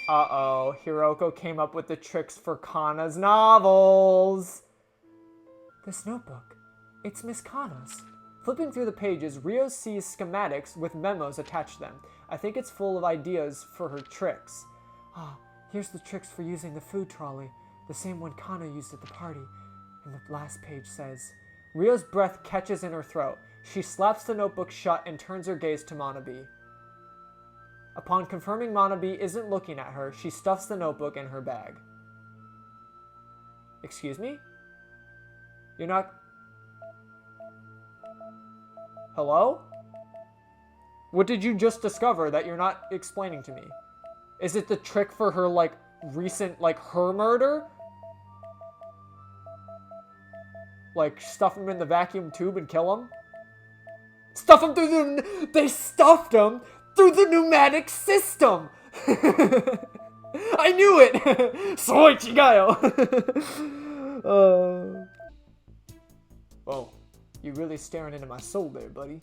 Uh-oh, Hiroko came up with the tricks for Kana's novels. This notebook, it's Miss Kana's. Flipping through the pages, Rio sees schematics with memos attached to them. I think it's full of ideas for her tricks. Ah, here's the tricks for using the food trolley, the same one Kana used at the party. And the last page says, Rio's breath catches in her throat. She slaps the notebook shut and turns her gaze to Manabe. Upon confirming Manabe isn't looking at her, she stuffs the notebook in her bag. Excuse me? You're not... Hello? What did you just discover that you're not explaining to me? Is it the trick for her, like, recent, like, her murder? Like, stuff him in the vacuum tube and kill him? Stuff him through the... They stuffed him through the pneumatic system! I knew it! Soy chigayo! Whoa. You're really staring into my soul there, buddy.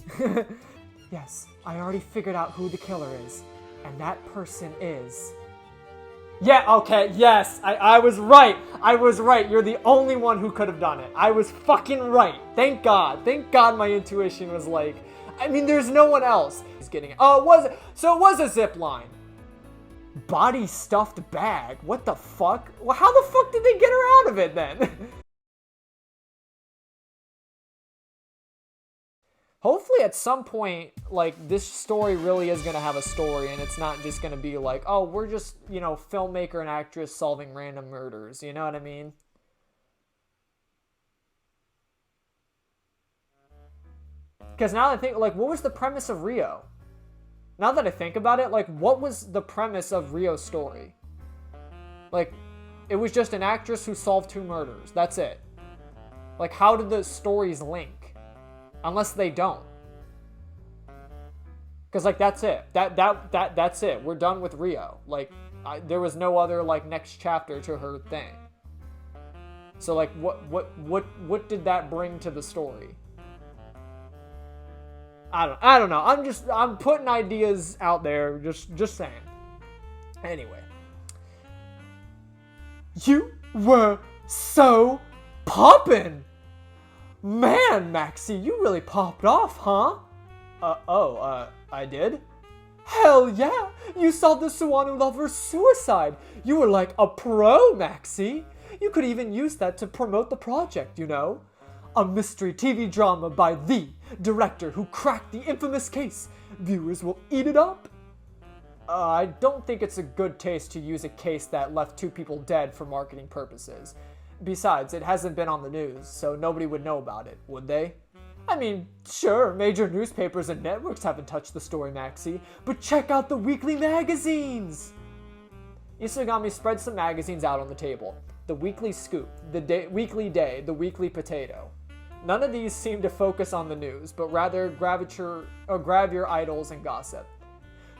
Yes, I already figured out who the killer is. And that person is... Yeah, okay, yes, I was right. I was right. You're the only one who could have done it. I was fucking right. Thank God. Thank God my intuition was like... I mean, there's no one else. He's getting it. Oh, it was... So it was a zip line. Body stuffed bag. What the fuck? Well, how the fuck did they get her out of it then? Hopefully at some point, like, this story really is going to have a story, and it's not just going to be like, oh, we're just, you know, filmmaker and actress solving random murders, you know what I mean? Because now that I think, like, what was the premise of Rio? Now that I think about it, like, what was the premise of Rio's story? Like, it was just an actress who solved 2 murders. That's it. Like, how did the stories link? Unless they don't. Because, like, that's it. That's it. We're done with Rio. Like, there was no other, like, next chapter to her thing. So, like, what did that bring to the story? I don't know. I'm putting ideas out there. Just saying. Anyway. You were so poppin'! Man, Maxie, you really popped off, huh? I did? Hell yeah! You solved the Suwano lover's suicide! You were like a pro, Maxie! You could even use that to promote the project, you know? A mystery TV drama by the director who cracked the infamous case. Viewers will eat it up. I don't think it's a good taste to use a case that left 2 people dead for marketing purposes. Besides, it hasn't been on the news, so nobody would know about it, would they? I mean, sure, major newspapers and networks haven't touched the story, Maxie, but check out the weekly magazines! Isagami spreads some magazines out on the table. The Weekly Scoop, the Weekly Day, the Weekly Potato. None of these seem to focus on the news, but rather grab your idols and gossip.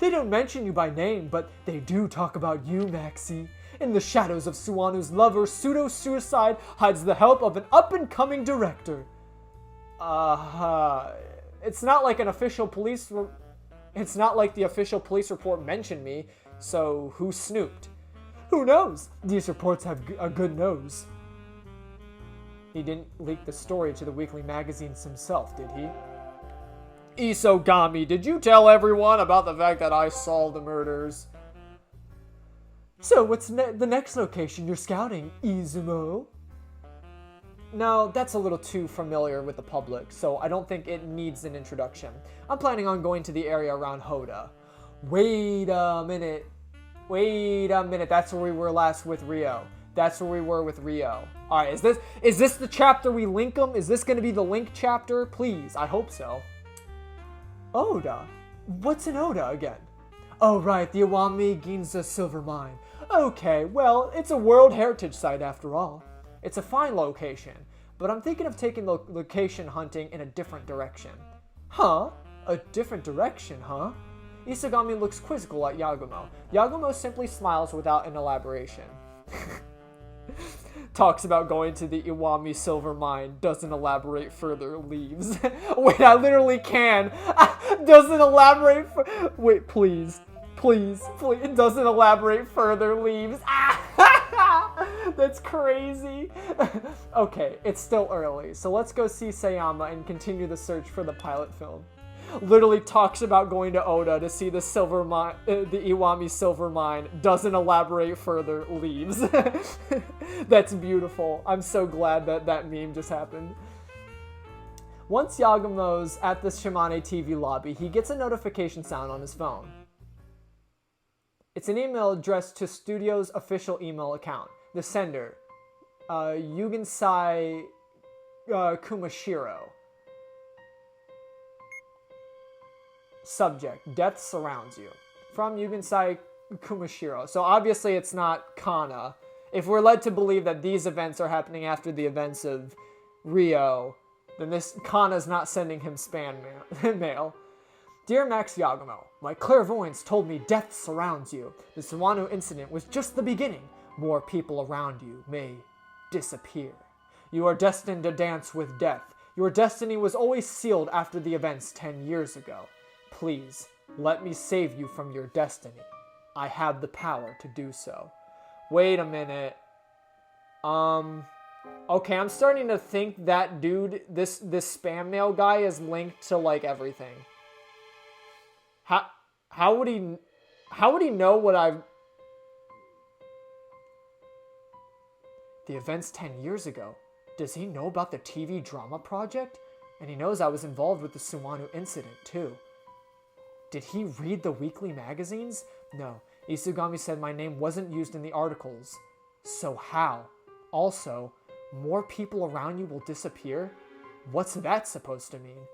They don't mention you by name, but they do talk about you, Maxie. In the shadows of Suwanu's lover, pseudo-suicide hides the help of an up-and-coming director. It's not like an official police... It's not like the official police report mentioned me, so who snooped? Who knows? These reports have a good nose. He didn't leak the story to the weekly magazines himself, did he? Isogami, did you tell everyone about the fact that I solved the murders? So what's the next location you're scouting, Izumo? No, that's a little too familiar with the public, so I don't think it needs an introduction. I'm planning on going to the area around Hoda. Wait a minute, that's where we were last with Rio. That's where we were with Rio. Alright, is this the chapter we link them? Is this going to be the link chapter? Please, I hope so. Oda? What's in Oda again? Oh right, the Iwami Ginza silver mine. Okay, well, it's a World Heritage Site after all. It's a fine location, but I'm thinking of taking location hunting in a different direction. Huh? A different direction, huh? Isagami looks quizzical at Yagumo. Yagumo simply smiles without an elaboration. Talks about going to the Iwami silver mine, doesn't elaborate further, leaves. Wait, I literally can. Doesn't elaborate Wait, please. Please, it doesn't elaborate further, leaves. That's crazy. Okay, it's still early, so let's go see Sayama and continue the search for the pilot film. Literally talks about going to Oda to see the silver mine, the Iwami silver mine, doesn't elaborate further, leaves. That's beautiful. I'm so glad that that meme just happened. Once Yagumo's at the Shimane TV lobby, he gets a notification sound on his phone. It's an email addressed to Studio's official email account. The sender, Yuginsai Kumashiro. Subject, death surrounds you. From Yuginsai Kumashiro. So obviously it's not Kana. If we're led to believe that these events are happening after the events of Rio, then this Kana's not sending him spam mail. Dear Max Yagumo, my clairvoyance told me death surrounds you. The Suwano incident was just the beginning. More people around you may disappear. You are destined to dance with death. Your destiny was always sealed after the events 10 years ago. Please, let me save you from your destiny. I have the power to do so. Wait a minute. Okay, I'm starting to think that dude, this spam mail guy is linked to like everything. How would he know what I've... The events 10 years ago. Does he know about the TV drama project? And he knows I was involved with the Suwano incident too. Did he read the weekly magazines? No, Isugami said my name wasn't used in the articles. So how? Also, more people around you will disappear? What's that supposed to mean?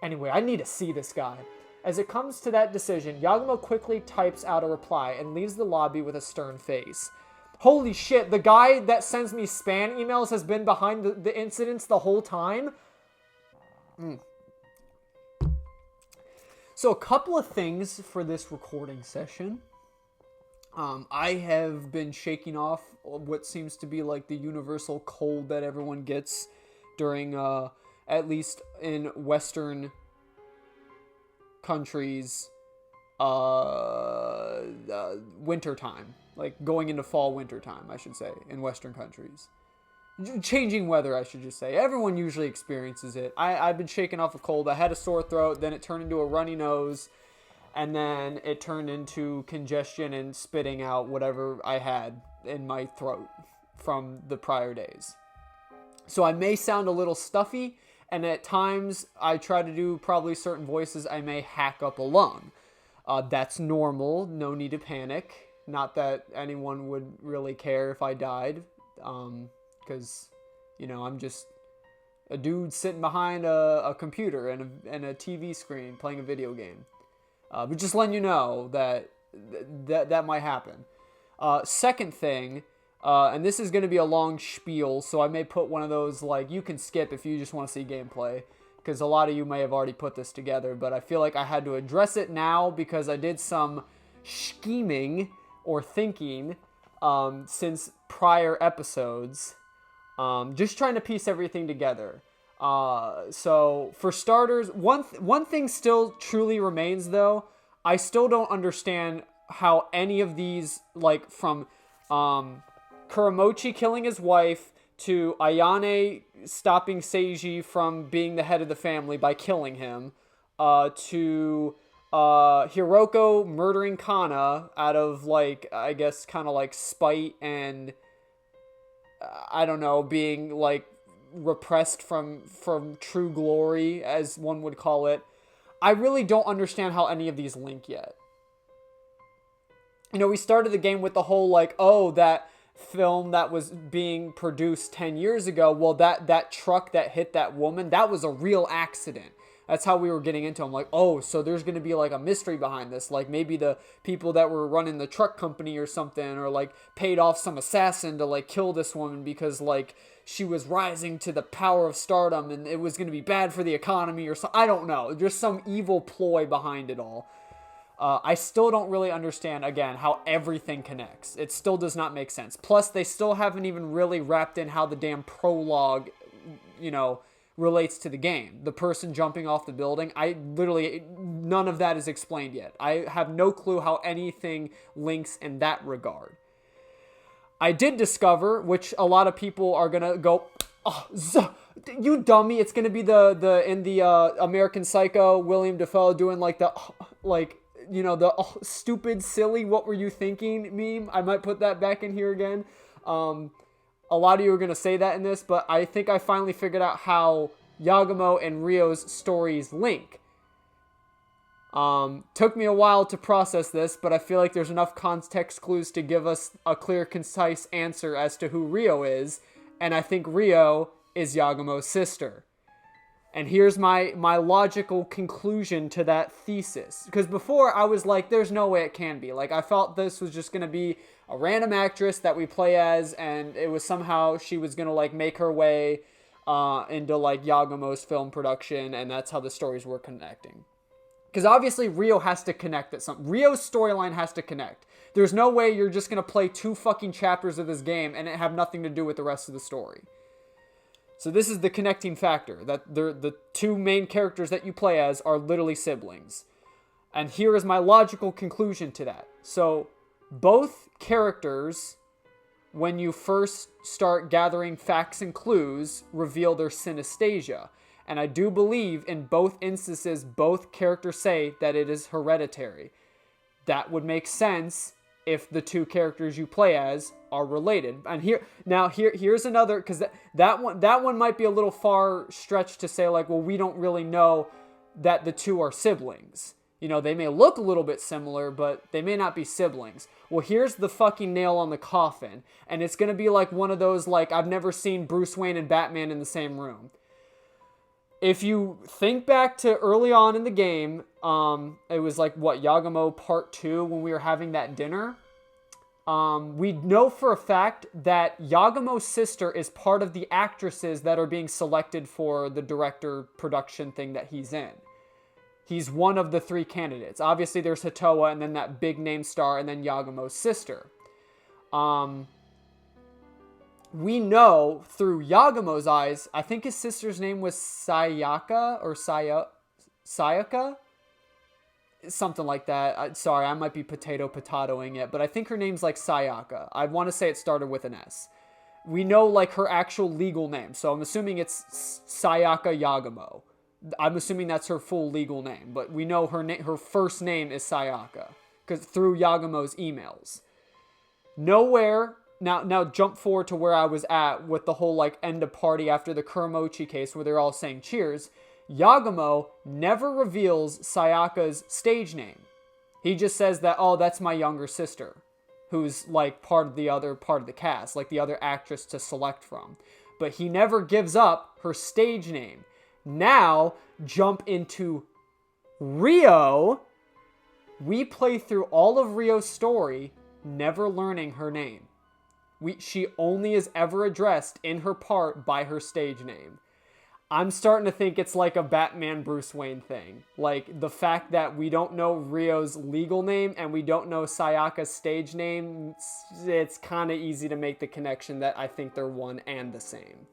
Anyway, I need to see this guy. As it comes to that decision, Yagumo quickly types out a reply and leaves the lobby with a stern face. Holy shit, the guy that sends me spam emails has been behind the incidents the whole time? So a couple of things for this recording session. I have been shaking off what seems to be like the universal cold that everyone gets during, at least in Western countries, winter time. Like going into fall winter time, I should say, in Western countries. Changing weather, I should just say. Everyone usually experiences it. I've been shaking off a cold. I had a sore throat, then it turned into a runny nose, and then it turned into congestion and spitting out whatever I had in my throat from the prior days. So I may sound a little stuffy, and at times I try to do probably certain voices, I may hack up a lung. That's normal, no need to panic. Not that anyone would really care if I died, because, you know, I'm just a dude sitting behind a computer and a TV screen playing a video game. But just letting you know that might happen. Second thing, and this is going to be a long spiel, so I may put one of those, like, you can skip if you just want to see gameplay, because a lot of you may have already put this together, but I feel like I had to address it now because I did some scheming or thinking since prior episodes, just trying to piece everything together. So for starters, one thing still truly remains though. I still don't understand how any of these, like from Kuramochi killing his wife to Ayane stopping Seiji from being the head of the family by killing him, to Hiroko murdering Kana out of, like, I guess kind of like spite and I don't know, being like repressed from true glory, as one would call it. I really don't understand how any of these link yet. You know, we started the game with the whole like, oh, that film that was being produced 10 years ago, well, that truck that hit that woman, that was a real accident. That's how we were getting into them. Like, oh, so there's going to be like a mystery behind this. Like maybe the people that were running the truck company or something, or like paid off some assassin to like kill this woman because like she was rising to the power of stardom and it was going to be bad for the economy or something. I don't know. There's some evil ploy behind it all. I still don't really understand, again, how everything connects. It still does not make sense. Plus, they still haven't even really wrapped in how the damn prologue, you know, relates to the game. The person jumping off the building, none of that is explained yet. I have no clue how anything links in that regard. I did discover, which a lot of people are gonna go, oh, you dummy! It's gonna be the American Psycho William Dafoe doing like the stupid, silly, what were you thinking meme. I might put that back in here again. A lot of you are going to say that in this, but I think I finally figured out how Yagumo and Ryo's stories link. Took me a while to process this, but I feel like there's enough context clues to give us a clear, concise answer as to who Ryo is, and I think Ryo is Yagumo's sister. And here's my logical conclusion to that thesis. Because before, I was like, there's no way it can be. Like, I felt this was just going to be a random actress that we play as, and it was somehow she was going to, like, make her way into, like, Yagumo's film production, and that's how the stories were connecting. Because obviously, Ryo has to connect at something. Ryo's storyline has to connect. There's no way you're just going to play 2 fucking chapters of this game and it have nothing to do with the rest of the story. So this is the connecting factor, that the 2 main characters that you play as are literally siblings. And here is my logical conclusion to that. So both characters, when you first start gathering facts and clues, reveal their synesthesia. And I do believe in both instances, both characters say that it is hereditary. That would make sense if the 2 characters you play as are related. And here's another, because that one might be a little far stretched to say, like, well, we don't really know that the 2 are siblings. You know, they may look a little bit similar, but they may not be siblings. Well, here's the fucking nail on the coffin. And it's going to be like one of those, like, I've never seen Bruce Wayne and Batman in the same room. If you think back to early on in the game, it was like, Yagumo Part 2, when we were having that dinner. We know for a fact that Yagumo's sister is part of the actresses that are being selected for the director production thing that he's in. He's one of the 3 candidates. Obviously, there's Hatoa, and then that big name star, and then Yagumo's sister. We know through Yagumo's eyes, I think his sister's name was Sayaka or Sayaka? Something like that. Sorry, I might be potato-potatoing it, but I think her name's like Sayaka. I want to say it started with an S. We know like her actual legal name, so I'm assuming it's Sayaka Yagumo. I'm assuming that's her full legal name, but we know her first name is Sayaka, because through Yagumo's emails. Nowhere. Now jump forward to where I was at with the whole like end of party after the Kuramochi case where they're all saying cheers. Yagumo never reveals Sayaka's stage name. He just says that, oh, that's my younger sister, who's like part of the cast, like the other actress to select from. But he never gives up her stage name. Now, jump into Ryo. We play through all of Ryo's story, never learning her name. She only is ever addressed in her part by her stage name. I'm starting to think it's like a Batman Bruce Wayne thing. Like, the fact that we don't know Ryo's legal name and we don't know Sayaka's stage name, it's kind of easy to make the connection that I think they're one and the same.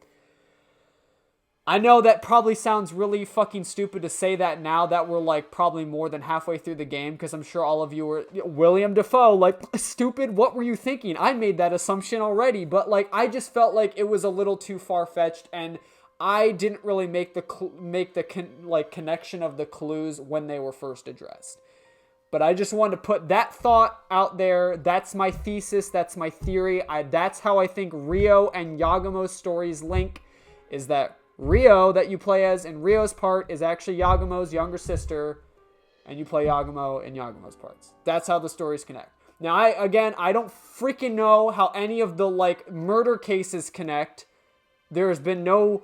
I know that probably sounds really fucking stupid to say that now that we're like probably more than halfway through the game, because I'm sure all of you were, William Dafoe, like, stupid, what were you thinking? I made that assumption already, but like, I just felt like it was a little too far-fetched, and I didn't really make the connection of the clues when they were first addressed. But I just wanted to put that thought out there. That's my thesis, that's my theory. That's how I think Ryo and Yagumo's stories link, is that Ryo that you play as in Ryo's part is actually Yagumo's younger sister, and you play Yagumo in Yagumo's parts. That's how the stories connect. Now, I don't freaking know how any of the like murder cases connect. There has been no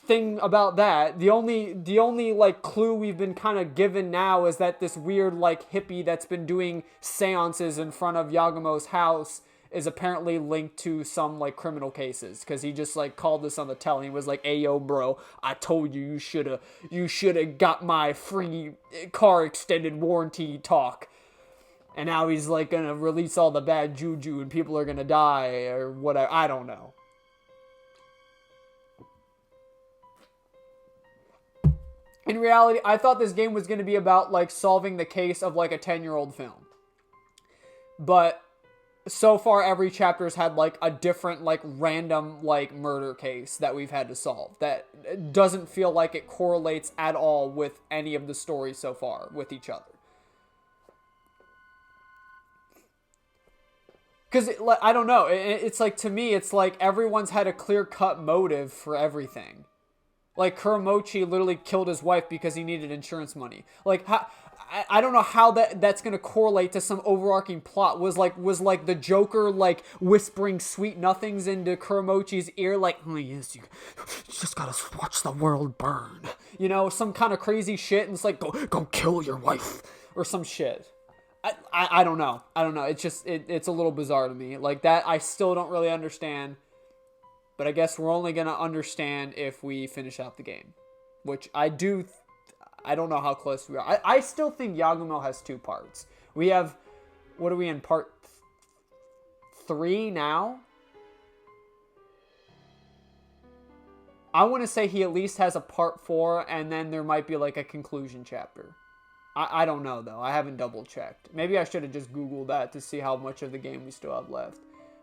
thing about that. The only like clue we've been kind of given now is that this weird like hippie that's been doing seances in front of Yagumo's house is apparently linked to some like criminal cases, because he just like called this on the telly. He was like, "Hey yo, bro, I told you you shoulda got my free car extended warranty talk." And now he's like gonna release all the bad juju and people are gonna die or whatever. I don't know. In reality, I thought this game was going to be about, like, solving the case of, like, a 10-year-old film. But so far, every chapter's had, like, a different, like, random, like, murder case that we've had to solve. That doesn't feel like it correlates at all with any of the stories so far with each other. Because, I don't know, it's like, to me, it's like everyone's had a clear-cut motive for everything. Like, Kuramochi literally killed his wife because he needed insurance money. Like, I don't know how that's going to correlate to some overarching plot. Was like the Joker, like, whispering sweet nothings into Kuramochi's ear, like, oh, yes, you just gotta watch the world burn. You know, some kind of crazy shit, and it's like, go kill your wife, or some shit. I don't know. I don't know. It's just, it's a little bizarre to me. Like, that, I still don't really understand. But I guess we're only going to understand if we finish out the game. Which I do... I don't know how close we are. I still think Yagumo has 2 parts. We have... What are we in? Part 3 now? I want to say he at least has a part 4, and then there might be like a conclusion chapter. I don't know, though. I haven't double-checked. Maybe I should have just Googled that to see how much of the game we still have left.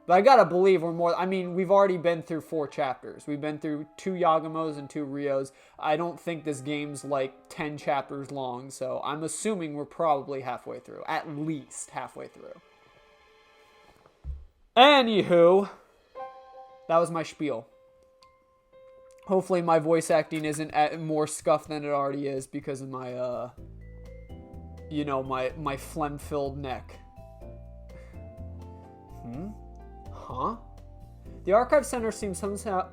But I gotta believe we're more... I mean, we've already been through 4 chapters. We've been through 2 Yagumos and 2 Rios. I don't think this game's like 10 chapters long, so I'm assuming we're probably halfway through. At least halfway through. Anywho, that was my spiel. Hopefully my voice acting isn't more scuffed than it already is because of my, you know, my phlegm-filled neck. Huh? The Archive Center seems somehow...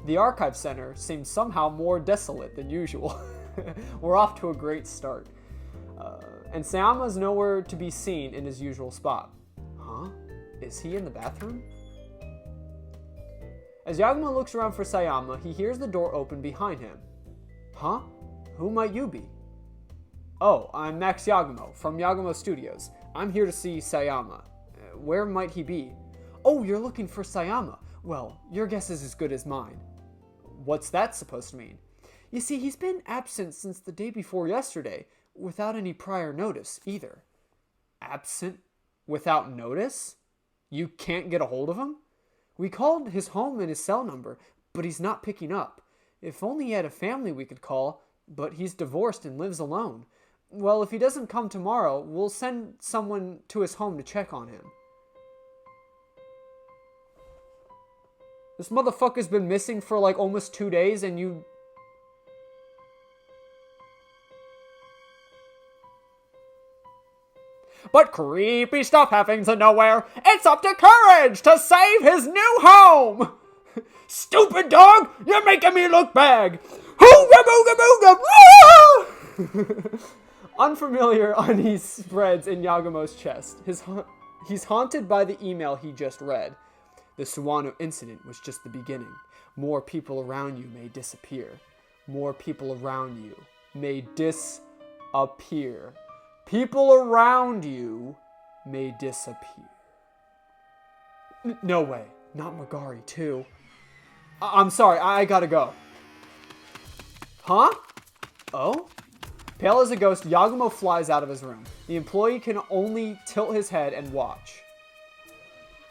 The Archive Center seems somehow more desolate than usual. We're off to a great start. And Sayama's nowhere to be seen in his usual spot. Huh? Is he in the bathroom? As Yagumo looks around for Sayama, he hears the door open behind him. Huh? Who might you be? Oh, I'm Max Yagumo, from Yagumo Studios. I'm here to see Sayama. Where might he be? Oh, you're looking for Sayama. Well, your guess is as good as mine. What's that supposed to mean? You see, he's been absent since the day before yesterday, without any prior notice, either. Absent? Without notice? You can't get a hold of him? We called his home and his cell number, but he's not picking up. If only he had a family we could call, but he's divorced and lives alone. Well, if he doesn't come tomorrow, we'll send someone to his home to check on him. This motherfucker's been missing for like almost 2 days and you... But creepy stuff happens in nowhere. It's up to Courage to save his new home. Stupid dog, you're making me look bad. Hooga booga booga. Unfamiliar unease spreads in Yagumo's chest. He's haunted by the email he just read. The Suwano incident was just the beginning. More people around you may disappear. More people around you may disappear. People around you may disappear. No way. Not Magari, too. I'm sorry. I gotta go. Huh? Oh? Pale as a ghost, Yagumo flies out of his room. The employee can only tilt his head and watch.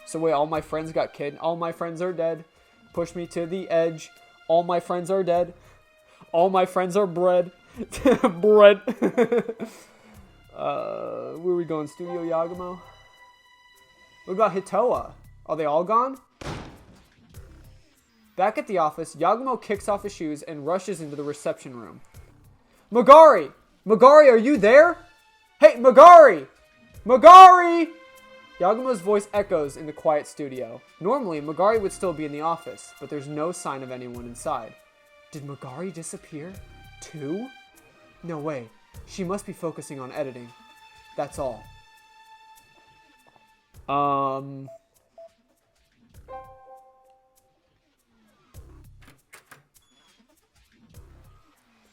So wait, all my friends got killed. All my friends are dead. Push me to the edge. All my friends are dead. All my friends are bread. Bread. Where are we going? Studio Yagumo? What about Hitoa? Are they all gone? Back at the office, Yagumo kicks off his shoes and rushes into the reception room. Magari! Magari, are you there? Hey, Magari! Magari! Yagumo's voice echoes in the quiet studio. Normally, Magari would still be in the office, but there's no sign of anyone inside. Did Magari disappear? Too? No way. She must be focusing on editing. That's all.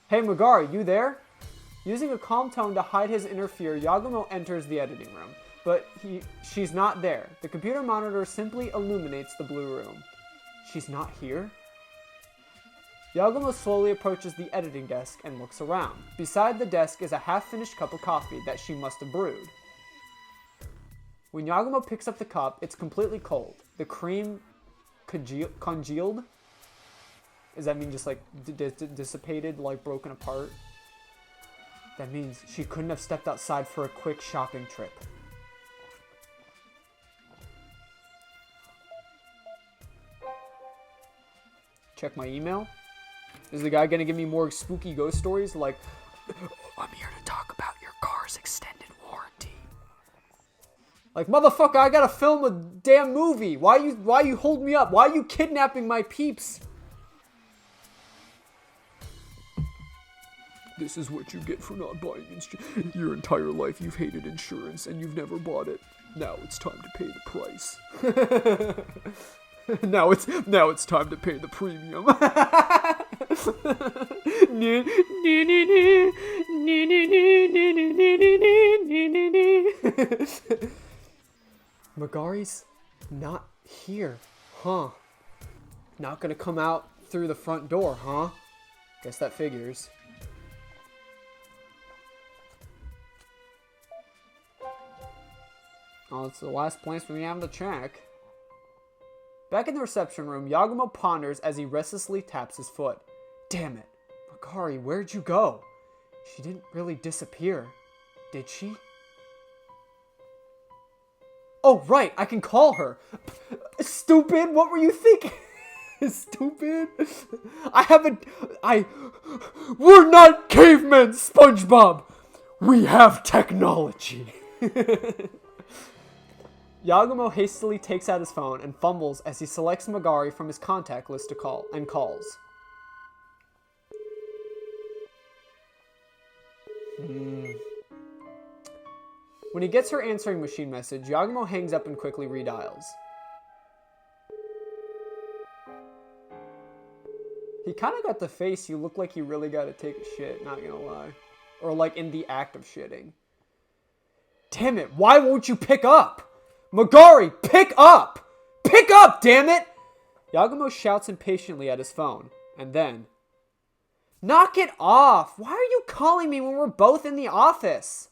Hey Magari, you there? Using a calm tone to hide his inner fear, Yagumo enters the editing room. But she's not there. The computer monitor simply illuminates the blue room. She's not here? Yagumo slowly approaches the editing desk and looks around. Beside the desk is a half-finished cup of coffee that she must have brewed. When Yagumo picks up the cup, it's completely cold. The cream congealed? Does that mean just like dissipated, like broken apart? That means she couldn't have stepped outside for a quick shopping trip. Check my email. Is the guy gonna give me more spooky ghost stories? Like, I'm here to talk about your car's extended warranty. Like, motherfucker, I gotta film a damn movie. Why you holding me up? Why are you kidnapping my peeps? This is what you get for not buying insurance. Your entire life you've hated insurance and you've never bought it. Now it's time to pay the price. Now it's time to pay the premium. Megari's not here, huh? Not gonna come out through the front door, huh? Guess that figures. Oh, it's the last place we have to check. Back in the reception room, Yagumo ponders as he restlessly taps his foot. Damn it. Megari, where'd you go? She didn't really disappear, did she? Oh, right, I can call her. Stupid, what were you thinking? Stupid. We're not cavemen, SpongeBob. We have technology. Yagumo hastily takes out his phone and fumbles as he selects Megari from his contact list to call and calls. When he gets her answering machine message, Yagumo hangs up and quickly redials. He kind of got the face you look like you really got to take a shit, not gonna lie. Or like in the act of shitting. Damn it, why won't you pick up? Megari, pick up! Pick up, damn it! Yagumo shouts impatiently at his phone, and then... Knock it off! Why are you calling me when we're both in the office?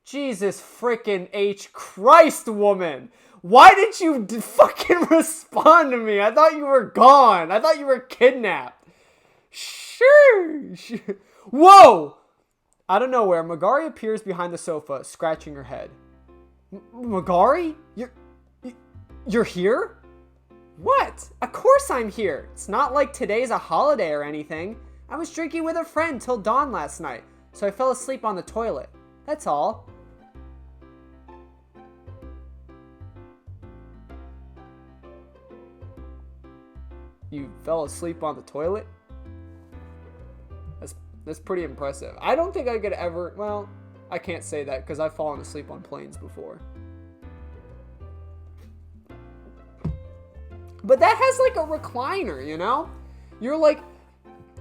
Jesus frickin' H. Christ, woman! Why did you fucking respond to me? I thought you were gone. I thought you were kidnapped. Sure. Whoa! Out of nowhere, Megari appears behind the sofa, scratching her head. Megari? You're here? What? Of course I'm here. It's not like today's a holiday or anything. I was drinking with a friend till dawn last night, so I fell asleep on the toilet. That's all. You fell asleep on the toilet? That's pretty impressive. I don't think I could ever... Well, I can't say that because I've fallen asleep on planes before. But that has like a recliner, you know? You're like...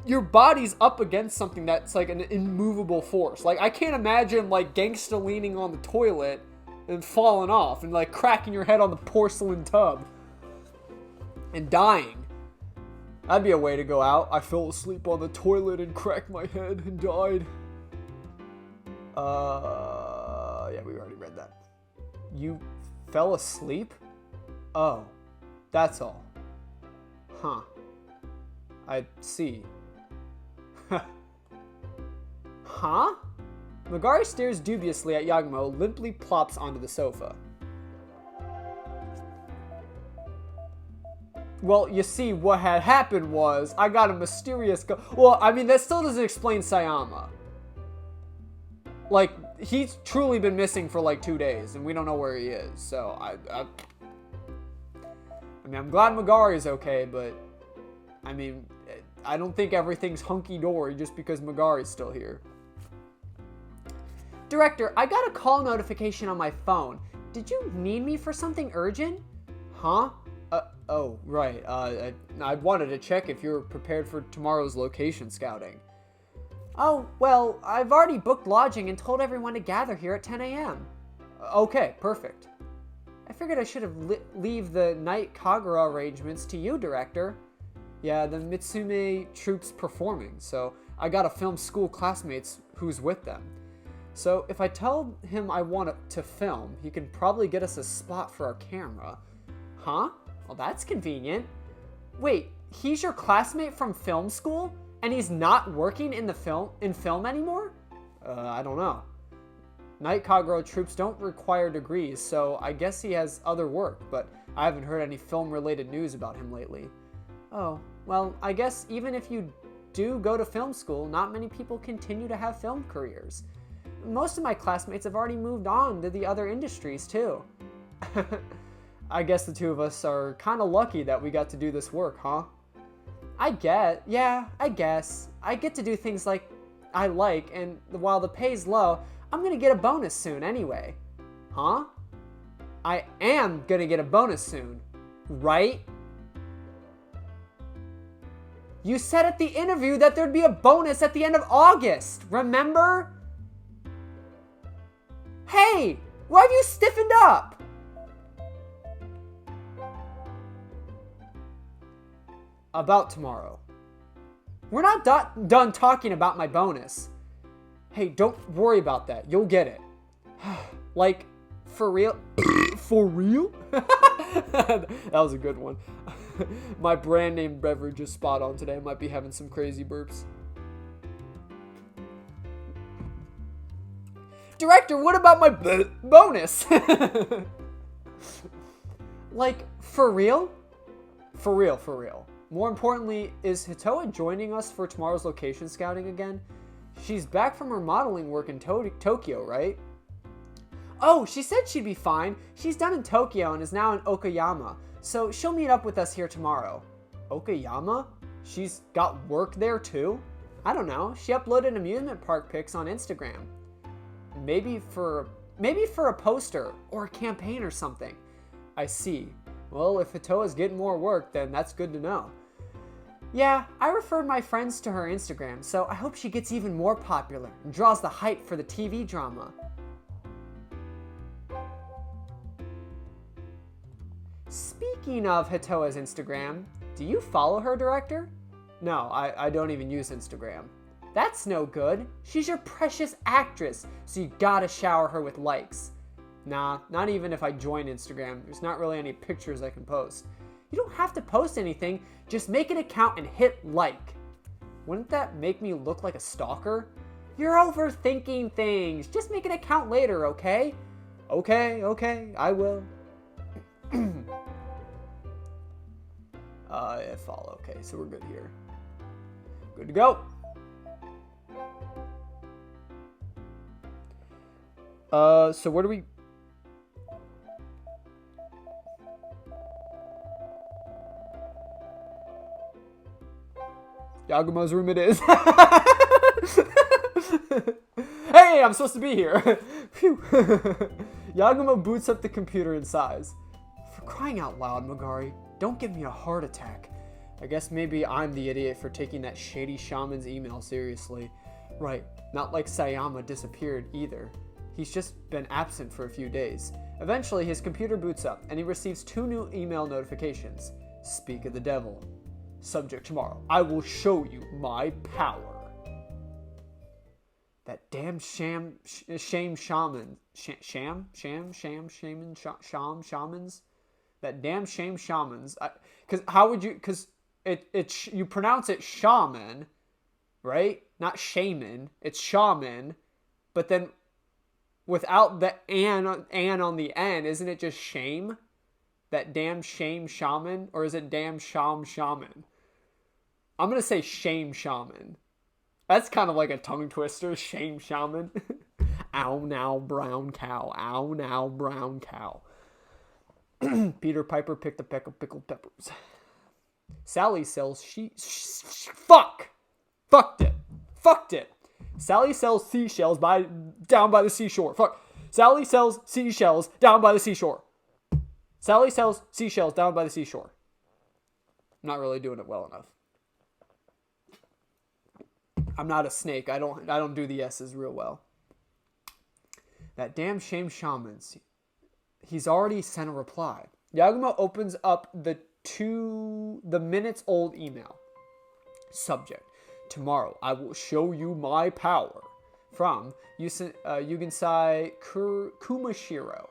Your body's up against something that's like an immovable force. Like, I can't imagine like gangsta leaning on the toilet and falling off and like cracking your head on the porcelain tub and dying. That'd be a way to go out. I fell asleep on the toilet and cracked my head and died. Yeah, we already read that. You fell asleep? Oh, that's all. Huh. I see. Huh? Megari stares dubiously at Yagumo, limply plops onto the sofa. Well, you see, what had happened was, I got a mysterious well, I mean, that still doesn't explain Sayama. Like, he's truly been missing for like 2 days, and we don't know where he is, so I mean, I'm glad Megari's okay, but, I mean, I don't think everything's hunky-dory just because Megari's still here. Director, I got a call notification on my phone. Did you need me for something urgent? Huh? Oh, right. I wanted to check if you're prepared for tomorrow's location scouting. Oh, well, I've already booked lodging and told everyone to gather here at 10 a.m. Okay, perfect. I figured I should have leave the night Kagura arrangements to you, Director. Yeah, the Mitsume troupe's performing, so I gotta film school classmates who's with them. So if I tell him I want to film, he can probably get us a spot for our camera. Huh? Well, that's convenient. Wait, he's your classmate from film school? And he's not working in film anymore? I don't know. Night Kagero troops don't require degrees, so I guess he has other work, but I haven't heard any film-related news about him lately. Oh, well, I guess even if you do go to film school, not many people continue to have film careers. Most of my classmates have already moved on to the other industries, too. I guess the two of us are kind of lucky that we got to do this work, huh? I guess. I get to do things like I like, and while the pay's low, I'm gonna get a bonus soon anyway. Huh? I am gonna get a bonus soon, right? You said at the interview that there'd be a bonus at the end of August, remember? Hey, why have you stiffened up? About tomorrow. We're not done talking about my bonus. Hey, don't worry about that. You'll get it. Like, for real? For real? That was a good one. My brand name beverage is spot on today. I might be having some crazy burps. Director, what about my bonus? Like, for real? For real. More importantly, is Hitoa joining us for tomorrow's location scouting again? She's back from her modeling work in Tokyo, right? Oh, she said she'd be fine. She's done in Tokyo and is now in Okayama, so she'll meet up with us here tomorrow. Okayama? She's got work there too? I don't know. She uploaded amusement park pics on Instagram. Maybe for a poster or a campaign or something. I see. Well, if Hitoa's getting more work, then that's good to know. Yeah, I referred my friends to her Instagram, so I hope she gets even more popular and draws the hype for the TV drama. Speaking of Hitoa's Instagram, do you follow her, Director? No, I don't even use Instagram. That's no good. She's your precious actress, so you gotta shower her with likes. Nah, not even if I join Instagram. There's not really any pictures I can post. You don't have to post anything, just make an account and hit like. Wouldn't that make me look like a stalker? You're overthinking things. Just make an account later, okay? Okay, I will. Follow. Okay, so we're good here. Good to go. So where do we... Yagumo's room it is. Hey, I'm supposed to be here. Phew. Yagumo boots up the computer and sighs. For crying out loud, Mogari, don't give me a heart attack. I guess maybe I'm the idiot for taking that shady shaman's email seriously. Right, not like Sayama disappeared either. He's just been absent for a few days. Eventually, his computer boots up, and he receives 2 new email notifications. Speak of the devil. Subject tomorrow. I will show you my power. That damn shamans. That damn shame shamans. Because how would you? Because you pronounce it shaman, right? Not shaman. It's shaman, but then without the an on the end, isn't it just shame? That damn shame shaman, or is it damn shaman? I'm gonna say shame shaman. That's kind of like a tongue twister. Shame shaman. Ow now brown cow. Ow now brown cow. Peter Piper picked a peck of pickled peppers. Sally sells Fucked it. Sally sells seashells down by the seashore. Fuck. Sally sells seashells down by the seashore. Sally sells seashells down by the seashore. I'm not really doing it well enough. I'm not a snake. I don't do the S's real well. That damn shame shaman. He's already sent a reply. Yagumo opens up the minutes old email. Subject: tomorrow I will show you my power. From Yuginsai Kumashiro.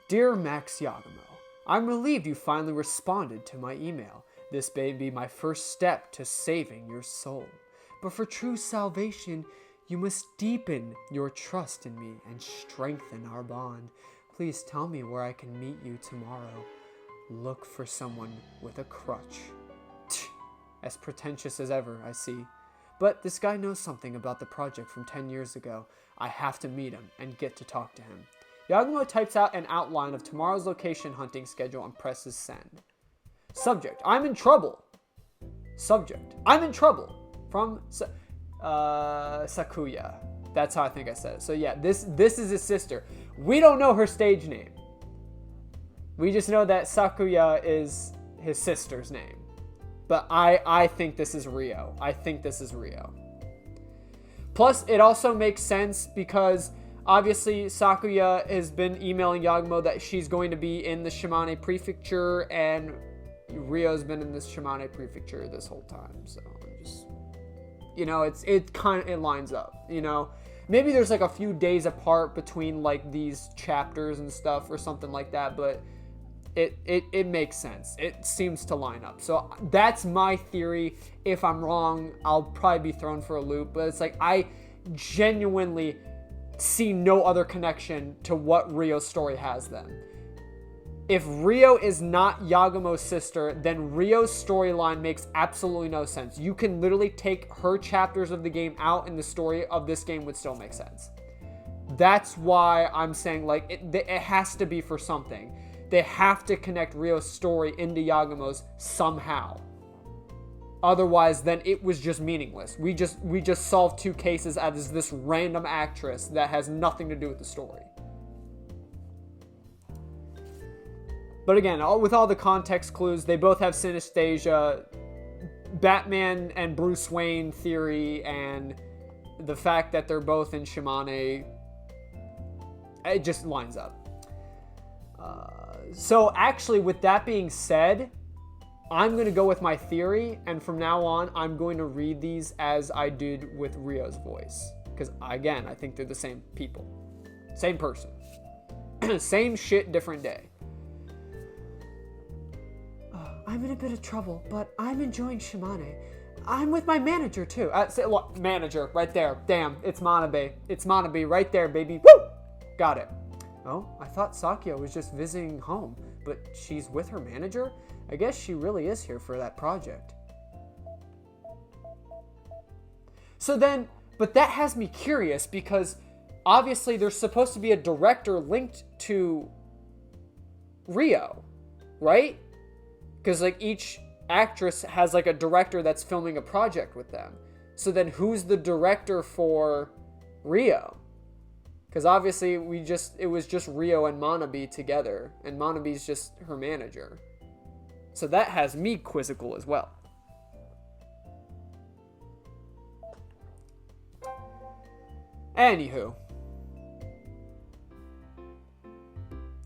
Dear Max Yagumo, I'm relieved you finally responded to my email. This may be my first step to saving your soul. But for true salvation, you must deepen your trust in me and strengthen our bond. Please tell me where I can meet you tomorrow. Look for someone with a crutch. As pretentious as ever, I see. But this guy knows something about the project from 10 years ago. I have to meet him and get to talk to him. Yagumo types out an outline of tomorrow's location hunting schedule and presses send. Subject: I'm in trouble. Subject: I'm in trouble. From Sakuya. That's how I think I said it. So yeah, this is his sister. We don't know her stage name. We just know that Sakuya is his sister's name. But I think this is Rio. I think this is Rio. Plus, it also makes sense because obviously Sakuya has been emailing Yagumo that she's going to be in the Shimane Prefecture, and Rio's been in this Shimane Prefecture this whole time. So just, you know, it lines up, you know. Maybe there's like a few days apart between like these chapters and stuff or something like that, but it makes sense. It seems to line up. So that's my theory. If I'm wrong, I'll probably be thrown for a loop, but it's like I genuinely see no other connection to what Rio's story has then. If Rio is not Yagumo's sister, then Rio's storyline makes absolutely no sense. You can literally take her chapters of the game out and the story of this game would still make sense. That's why I'm saying like it has to be for something. They have to connect Rio's story into Yagumo's somehow. Otherwise, then it was just meaningless. We just solved two cases as this random actress that has nothing to do with the story. But again, with all the context clues, they both have synesthesia, Batman and Bruce Wayne theory, and the fact that they're both in Shimane, it just lines up. So actually, with that being said, I'm going to go with my theory, and from now on, I'm going to read these as I did with Rio's voice. Because, again, I think they're the same people. Same person. Same shit, different day. I'm in a bit of trouble, but I'm enjoying Shimane. I'm with my manager, too. Look, manager, right there. Damn, it's Manabe. It's Manabe, right there, baby. Woo! Got it. Oh, I thought Sakuya was just visiting home, but she's with her manager? I guess she really is here for that project. So then, but that has me curious because obviously there's supposed to be a director linked to Rio, right? Because like each actress has like a director that's filming a project with them. So then who's the director for Rio? Because obviously it was just Rio and Manabe together, and Manabe's just her manager. So that has me quizzical as well. Anywho.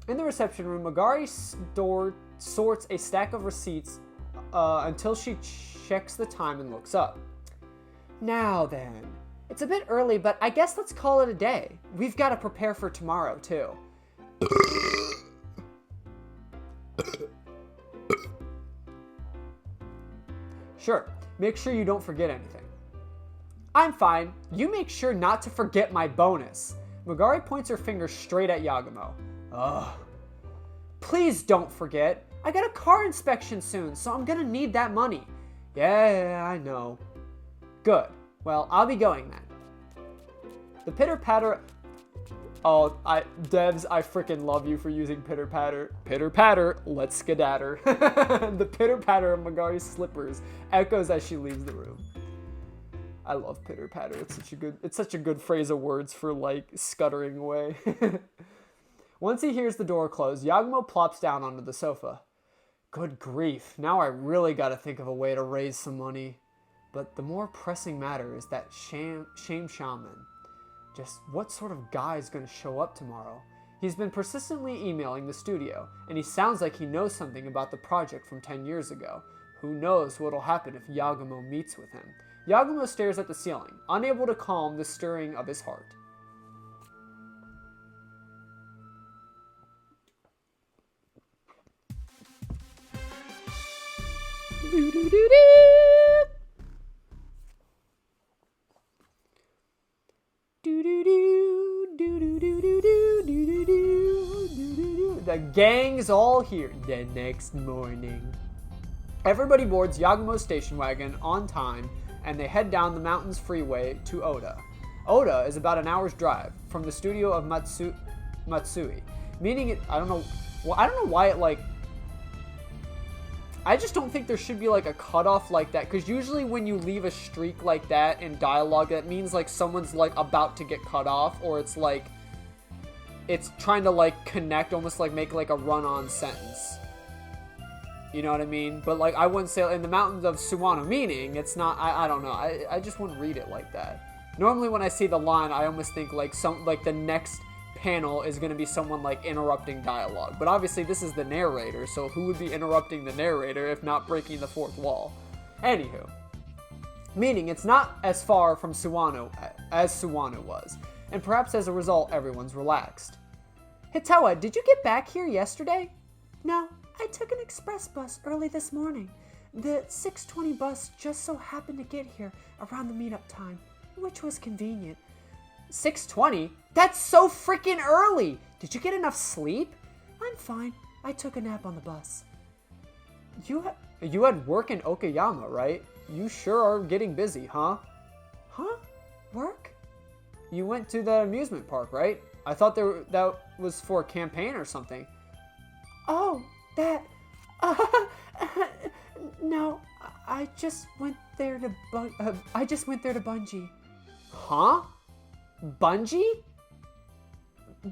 In the reception room, Magari sorts a stack of receipts until she checks the time and looks up. Now then. It's a bit early, but I guess let's call it a day. We've got to prepare for tomorrow, too. Sure, make sure you don't forget anything. I'm fine. You make sure not to forget my bonus. Magari points her finger straight at Yagumo. Ugh. Please don't forget. I got a car inspection soon, so I'm gonna need that money. Yeah, I know. Good. Well, I'll be going then. The pitter-patter... Oh, devs, I freaking love you for using pitter-patter. Pitter-patter, let's skedatter. The pitter-patter of Magari's slippers echoes as she leaves the room. I love pitter-patter. It's such a good phrase of words for, like, scuttering away. Once he hears the door close, Yagumo plops down onto the sofa. Good grief, now I really gotta think of a way to raise some money. But the more pressing matter is that Shame Shaman. Just what sort of guy is going to show up tomorrow? He's been persistently emailing the studio, and he sounds like he knows something about the project from 10 years ago. Who knows what'll happen if Yagumo meets with him. Yagumo stares at the ceiling, unable to calm the stirring of his heart. The gang's all here the next morning. Everybody boards Yagumo's station wagon on time, and they head down the mountains freeway to Oda. Oda is about an hour's drive from the studio of Matsui, meaning it. I don't know why it like. I just don't think there should be like a cutoff like that, because usually when you leave a streak like that in dialogue, that means like someone's like about to get cut off, or it's like it's trying to like connect, almost like make like a run-on sentence. You know what I mean? But like I wouldn't say in the mountains of Suwano, meaning it's not. I don't know. I just wouldn't read it like that. Normally when I see the line, I almost think like the next panel is going to be someone like interrupting dialogue. But obviously this is the narrator, so who would be interrupting the narrator if not breaking the fourth wall? Anywho, meaning it's not as far from Suwano as Suwano was, and perhaps as a result everyone's relaxed. Hitoa, did you get back here yesterday? No, I took an express bus early this morning. The 6:20 bus just so happened to get here around the meetup time, which was convenient. 6:20? That's so freaking early! Did you get enough sleep? I'm fine. I took a nap on the bus. You had work in Okayama, right? You sure are getting busy, huh? Huh? Work? You went to the amusement park, right? I thought that was for a campaign or something. Oh, that... no, I just went there to bungee. Huh? Bungee?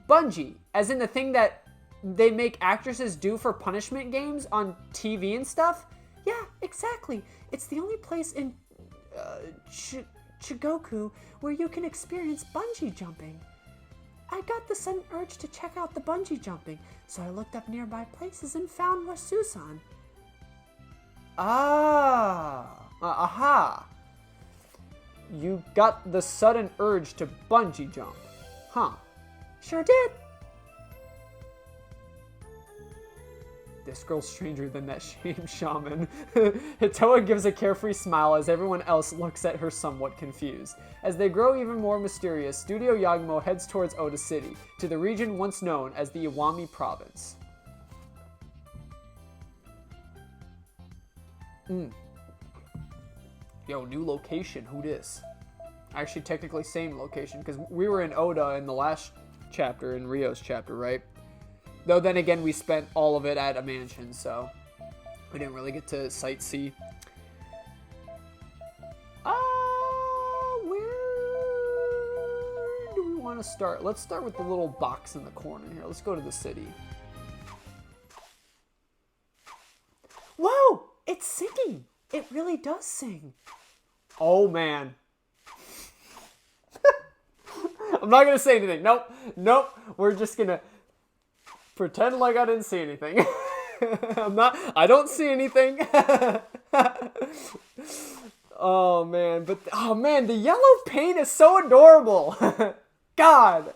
Bungee, as in the thing that they make actresses do for punishment games on TV and stuff? Yeah, exactly. It's the only place in Chigoku where you can experience bungee jumping. I got the sudden urge to check out the bungee jumping, so I looked up nearby places and found Wasusan. Aha. You got the sudden urge to bungee jump, huh? Sure did. This girl's stranger than that shame shaman. Hitoa gives a carefree smile as everyone else looks at her somewhat confused. As they grow even more mysterious, Studio Yagumo heads towards Oda City, to the region once known as the Iwami Province. Yo, new location, who dis? Actually, technically same location, because we were in Oda in the last chapter, in Rio's chapter, right? Though then again, we spent all of it at a mansion, so we didn't really get to sightsee. Where do we want to start? Let's start with the little box in the corner here. Let's go to the city. Whoa! It's singing! It really does sing. Oh, man. I'm not going to say anything. Nope. We're just going to pretend like I didn't see anything. I don't see anything. Oh man, the yellow paint is so adorable. God.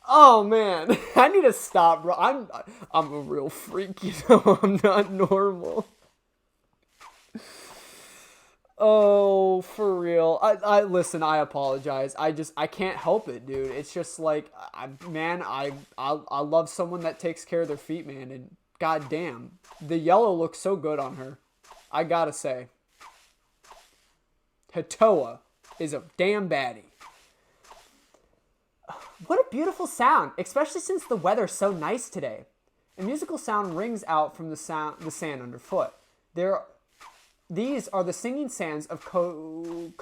Oh man, I need to stop, bro. I'm a real freak, you know. I'm not normal. Oh, for real. I listen, I apologize. I can't help it, dude. It's just like, I love someone that takes care of their feet, man. And goddamn, the yellow looks so good on her. I gotta say. Hitoa is a damn baddie. What a beautiful sound, especially since the weather's so nice today. A musical sound rings out from the sand underfoot. These are the singing sands of Kodogahama.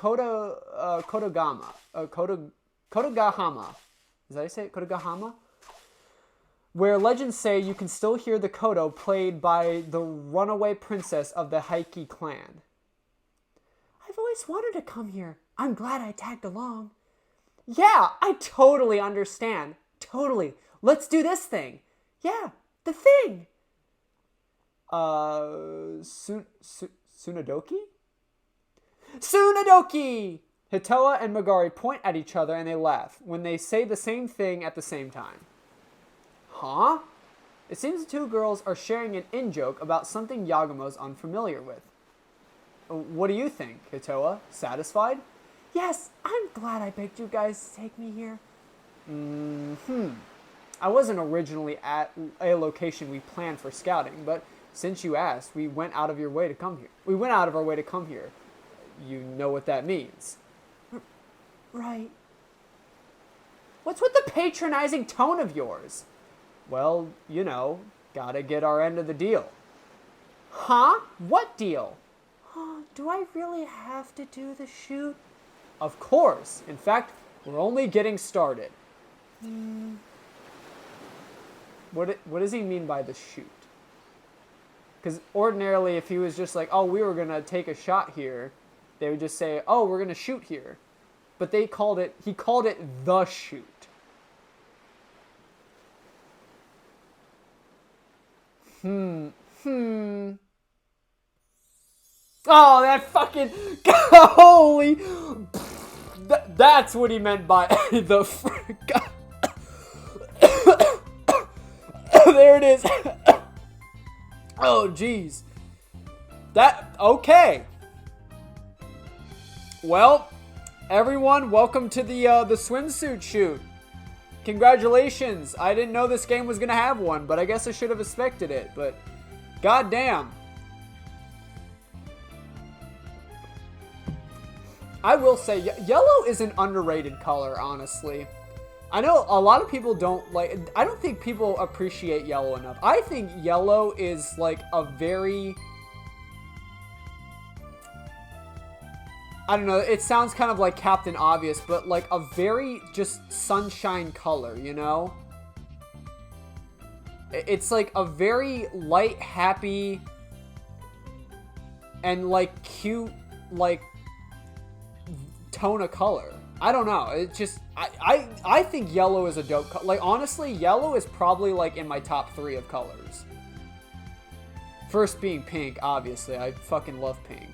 Kodogahama. Is that how you say it? Kodogahama? Where legends say you can still hear the kodo played by the runaway princess of the Heike clan. I've always wanted to come here. I'm glad I tagged along. Yeah, I totally understand. Totally. Let's do this thing. Yeah, the thing. Tsunadoki? Tsunadoki! Hitoa and Megari point at each other and they laugh when they say the same thing at the same time. Huh? It seems the two girls are sharing an in-joke about something Yagumo's unfamiliar with. What do you think, Hitoa? Satisfied? Yes, I'm glad I begged you guys to take me here. I wasn't originally at a location we planned for scouting, but since you asked, we went out of our way to come here. You know what that means. Right. What's with the patronizing tone of yours? Well, you know, gotta get our end of the deal. Huh? What deal? Do I really have to do the shoot? Of course. In fact, we're only getting started. What does he mean by the shoot? Because ordinarily, if he was just like, oh, we were going to take a shot here, they would just say, oh, we're going to shoot here. But he called it the shoot. Oh, that fucking, holy, that's what he meant by the there it is. Oh, jeez. Okay. Well, everyone, welcome to the swimsuit shoot. Congratulations. I didn't know this game was going to have one, but I guess I should have expected it. But, goddamn. I will say, yellow is an underrated color, honestly. I know a lot of people don't like... I don't think people appreciate yellow enough. I think yellow is, like, a very... I don't know, it sounds kind of like Captain Obvious, but, like, a very just sunshine color, you know? It's, like, a very light, happy, and, like, cute, like... tone of color. I don't know. It's just I think yellow is a dope color. Like, honestly, yellow is probably like in my top 3 of colors. First being pink, obviously. I fucking love pink.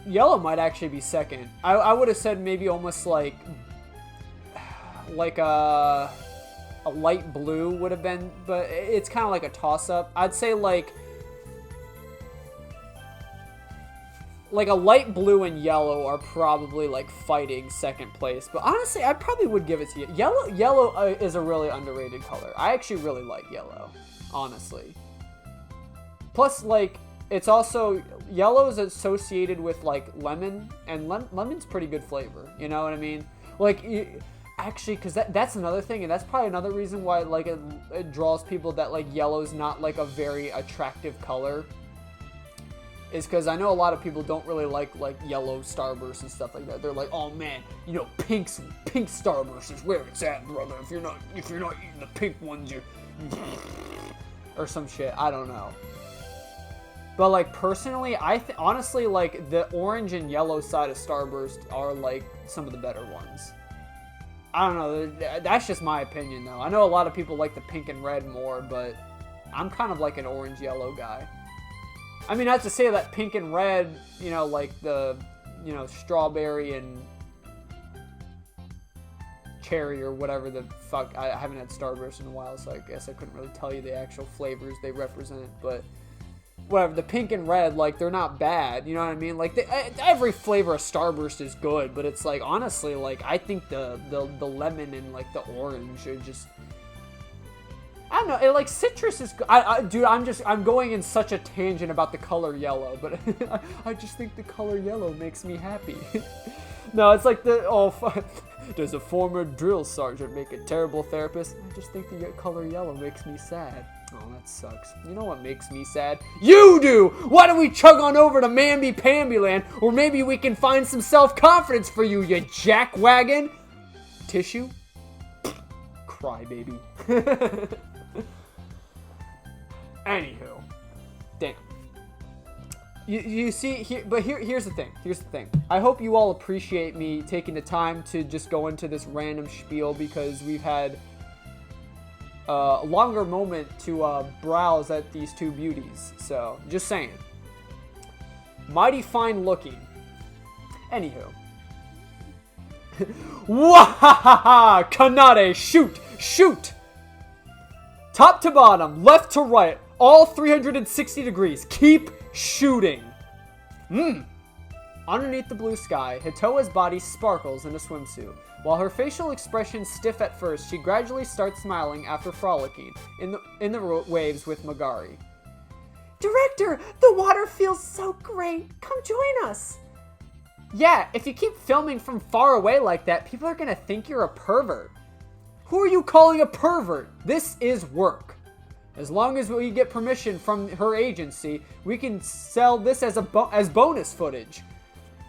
Yellow might actually be second. I would have said maybe almost like a light blue would have been, but it's kind of like a toss-up. I'd say like a light blue and yellow are probably like fighting second place. But honestly, I probably would give it to you. Yellow is a really underrated color. I actually really like yellow, honestly. Plus, like, it's also, yellow is associated with like lemon, and lemon's pretty good flavor. You know what I mean? Like, actually, because that's another thing, and that's probably another reason why like it draws people that like yellow's not like a very attractive color. Is because I know a lot of people don't really like yellow Starburst and stuff like that. They're like, oh man, you know, pink Starburst is where it's at, brother. If you're not eating the pink ones, you're or some shit. I don't know. But like personally, honestly like the orange and yellow side of Starburst are like some of the better ones. I don't know. That's just my opinion though. I know a lot of people like the pink and red more, but I'm kind of like an orange yellow guy. I mean, not to say that pink and red, you know, like the, you know, strawberry and cherry or whatever the fuck. I haven't had Starburst in a while, so I guess I couldn't really tell you the actual flavors they represent. But whatever, the pink and red, like, they're not bad. You know what I mean? Like, every flavor of Starburst is good, but it's like, honestly, like, I think the lemon and like the orange are just... I don't know, like citrus is, dude, I'm going in such a tangent about the color yellow, but I just think the color yellow makes me happy. No, it's like does a former drill sergeant make a terrible therapist? I just think the color yellow makes me sad. Oh, that sucks. You know what makes me sad? You do! Why don't we chug on over to Mamby Pamby Land, or maybe we can find some self-confidence for you, you jackwagon! Tissue? Cry, baby. Anywho, damn. You see here, but here's the thing. Here's the thing. I hope you all appreciate me taking the time to just go into this random spiel because we've had longer moment to browse at these two beauties. So, just saying. Mighty fine looking. Anywho. Wahahaha! Kanade, shoot! Shoot! Top to bottom, left to right, all 360 degrees. Keep shooting. Underneath the blue sky, Hitoa's body sparkles in a swimsuit. While her facial expression stiff at first, she gradually starts smiling after frolicking in the waves with Magari. Director, the water feels so great. Come join us. Yeah, if you keep filming from far away like that, people are gonna think you're a pervert. Who are you calling a pervert? This is work. As long as we get permission from her agency, we can sell this as as bonus footage.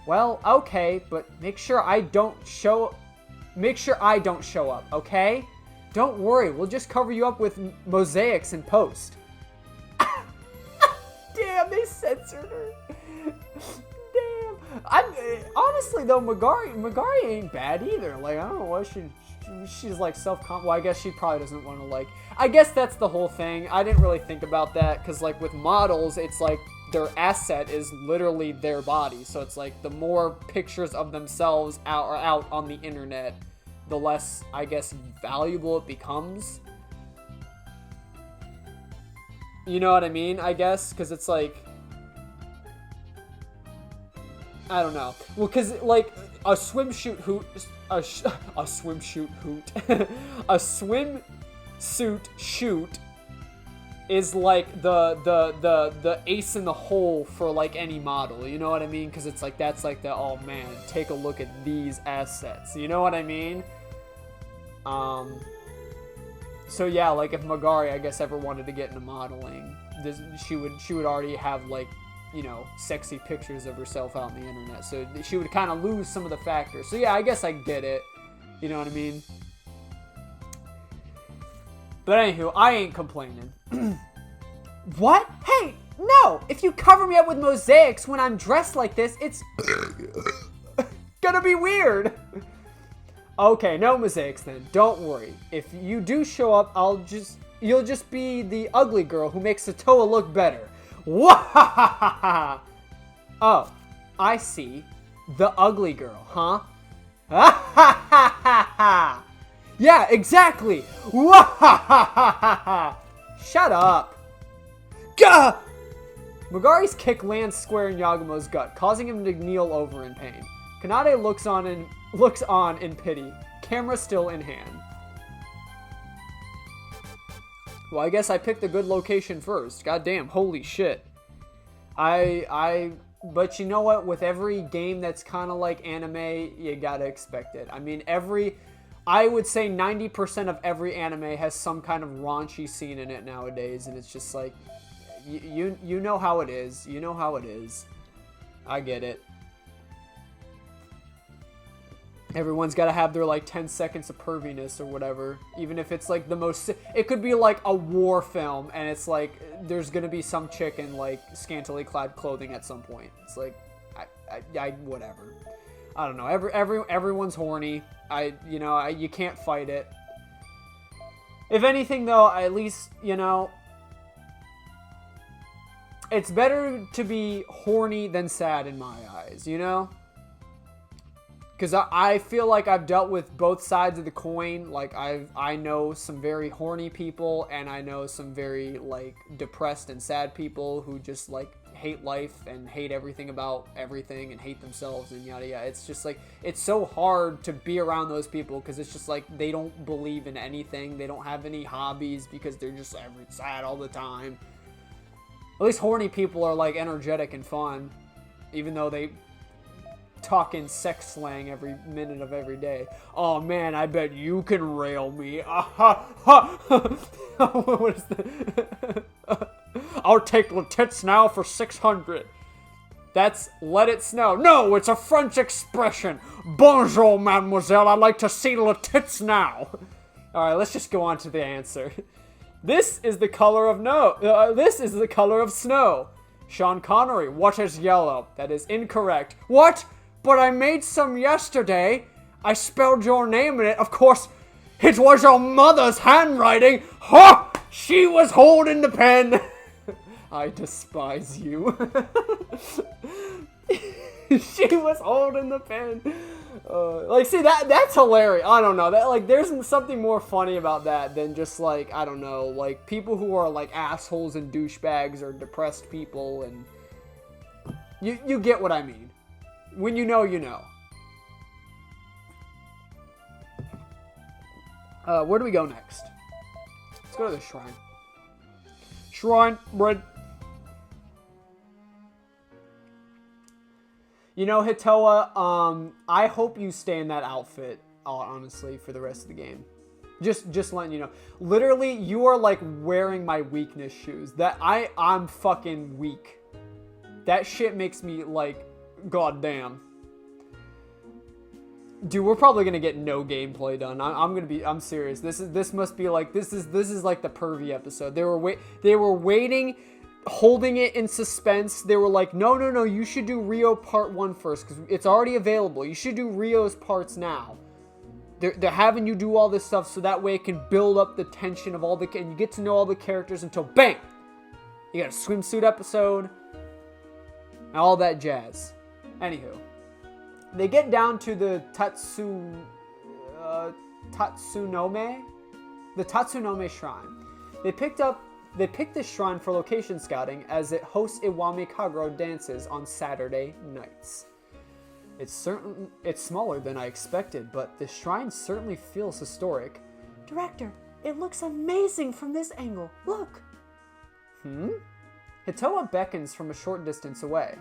Well, okay, but make sure I don't show up, okay? Don't worry, we'll just cover you up with mosaics in post. Damn, they censored her. Damn. Honestly though, Magari ain't bad either. Like, I don't know why she's like well, I guess she probably doesn't want to like, I guess that's the whole thing. I didn't really think about that, because like with models, it's like their asset is literally their body. So it's like the more pictures of themselves are out on the internet, the less, I guess, valuable it becomes. You know what I mean, I guess? Because it's like, I don't know. Well, because like a swimsuit hoot, a swimsuit hoot, a swimsuit shoot is like the ace in the hole for like any model. You know what I mean? Because it's like, that's like the, oh man, take a look at these assets. You know what I mean? So yeah, like if Magari, I guess, ever wanted to get into modeling, she would already have like, you know, sexy pictures of herself out on the internet. So she would kind of lose some of the factors. So yeah, I guess I get it. You know what I mean? But anywho, I ain't complaining. What? Hey, no! If you cover me up with mosaics when I'm dressed like this, it's gonna be weird. Okay, no mosaics then. Don't worry. If you do show up, you'll just be the ugly girl who makes Satoa look better. Wahahaha! Oh, I see. The ugly girl, huh? Ha! Yeah, exactly. Wahahaha! Shut up. Gah! Magari's kick lands square in Yagumo's gut, causing him to kneel over in pain. Kanade looks on in pity, camera still in hand. Well, I guess I picked a good location first. Goddamn, holy shit. But you know what? With every game that's kind of like anime, you gotta expect it. I mean, I would say 90% of every anime has some kind of raunchy scene in it nowadays, and it's just like, you know how it is. You know how it is. I get it. Everyone's got to have their, like, 10 seconds of perviness or whatever. Even if it's, like, the most... It could be, like, a war film, and it's, like, there's going to be some chick in, like, scantily clad clothing at some point. It's, like, whatever. I don't know. Everyone's horny. You can't fight it. If anything, though, at least, you know... It's better to be horny than sad in my eyes, you know? Because I feel like I've dealt with both sides of the coin. Like, I know some very horny people, and I know some very, like, depressed and sad people who just, like, hate life and hate everything about everything and hate themselves and yada yada. It's just, like, it's so hard to be around those people because it's just, like, they don't believe in anything. They don't have any hobbies because they're just sad all the time. At least horny people are, like, energetic and fun, even though they... talk in sex slang every minute of every day. Oh man, I bet you can rail me. What is that? I'll take the tits now for 600. That's let it snow. No, it's a French expression. Bonjour, mademoiselle. I'd like to see the tits now. All right, let's just go on to the answer. This is the color of this is the color of snow. Sean Connery, what is yellow? That is incorrect. What? But I made some yesterday. I spelled your name in it. Of course, It was your mother's handwriting! Ha! She was holding the pen! I despise you. She was holding the pen. Like, see, that's hilarious. I don't know. That, like, there's something more funny about that than just, like, I don't know, like, people who are, like, assholes and douchebags or depressed people, and you get what I mean. When you know, you know. Where do we go next? Let's go to the shrine. Shrine bread. You know, Hitoa, I hope you stay in that outfit, honestly, for the rest of the game. Just letting you know. Literally, you are like wearing my weakness shoes. I'm fucking weak. That shit makes me like, goddamn. Dude, we're probably gonna get no gameplay done. I'm serious. This must be like, this is like the pervy episode. They were waiting, holding it in suspense. They were like, no, you should do Rio part 1 first, because it's already available. You should do Rio's parts now. They're having you do all this stuff so that way it can build up the tension of and you get to know all the characters until BAM! You got a swimsuit episode, and all that jazz. Anywho. They get down to the Tatsunome Shrine. They picked this shrine for location scouting as it hosts Iwami Kagero dances on Saturday nights. It's smaller than I expected, but the shrine certainly feels historic. Director, it looks amazing from this angle. Look! Hitoa beckons from a short distance away.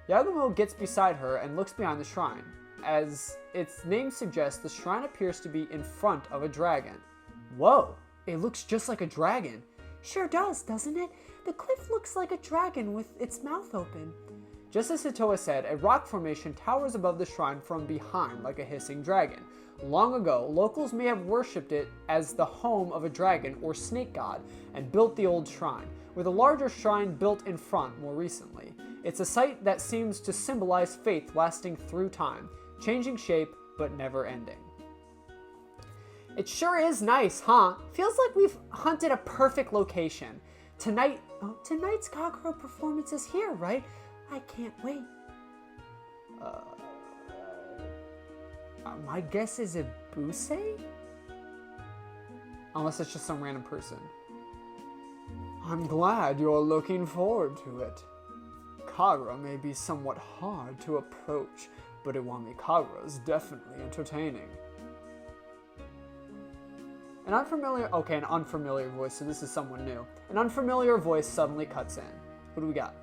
Yagumo gets beside her and looks behind the shrine. As its name suggests, the shrine appears to be in front of a dragon. Whoa, it looks just like a dragon. Sure does, doesn't it? The cliff looks like a dragon with its mouth open. Just as Hitoa said, a rock formation towers above the shrine from behind like a hissing dragon. Long ago, locals may have worshipped it as the home of a dragon or snake god and built the old shrine, with a larger shrine built in front more recently. It's a site that seems to symbolize faith lasting through time, changing shape but never ending. It sure is nice, huh? Feels like we've hunted a perfect location. Tonight's Kagero performance is here, right? I can't wait. My guess is a Buse? Unless it's just some random person. I'm glad you're looking forward to it. Kagero may be somewhat hard to approach, but Iwami Kagero is definitely entertaining. An unfamiliar voice, so this is someone new. An unfamiliar voice suddenly cuts in. Who do we got?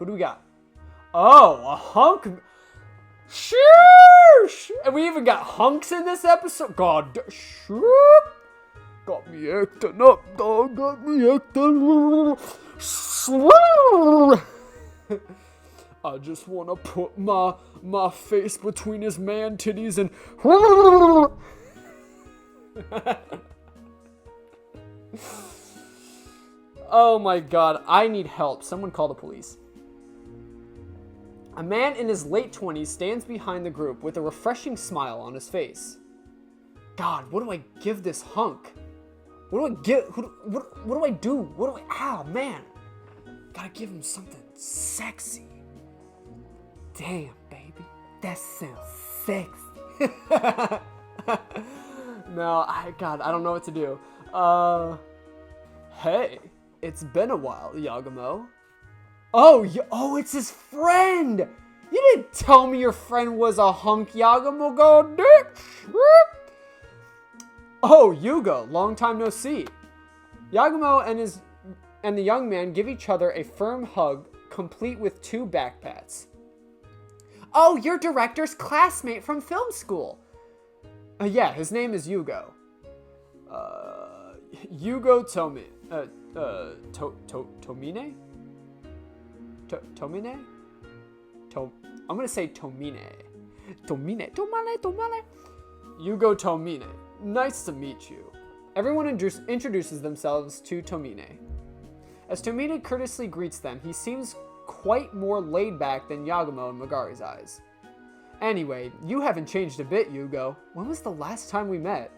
Oh, a hunk. Sheesh! And we even got hunks in this episode. God, got me acting up, dog. Got me acting. I just want to put my face between his man titties and. Oh my god, I need help. Someone call the police. A man in his late 20s stands behind the group with a refreshing smile on his face. God, what do I give this hunk? What do I give? What do I do? Ow, man. Gotta give him something sexy. Damn, baby. That sounds sexy. No, I don't know what to do. Hey, it's been a while, Yagumo. Oh, it's his friend! You didn't tell me your friend was a hunk, Yagumo. God damn. Oh, Yugo, long time no see. Yagumo and the young man give each other a firm hug, complete with 2 back pats. Oh, your director's classmate from film school. Yeah, his name is Yugo. Yugo Tomine? I'm gonna say Tomine. Tomine. Yugo Tomine. Nice to meet you. Everyone introduces themselves to Tomine. As Tomine courteously greets them, he seems quite more laid back than Yagumo in Magari's eyes. Anyway, you haven't changed a bit, Yugo. When was the last time we met?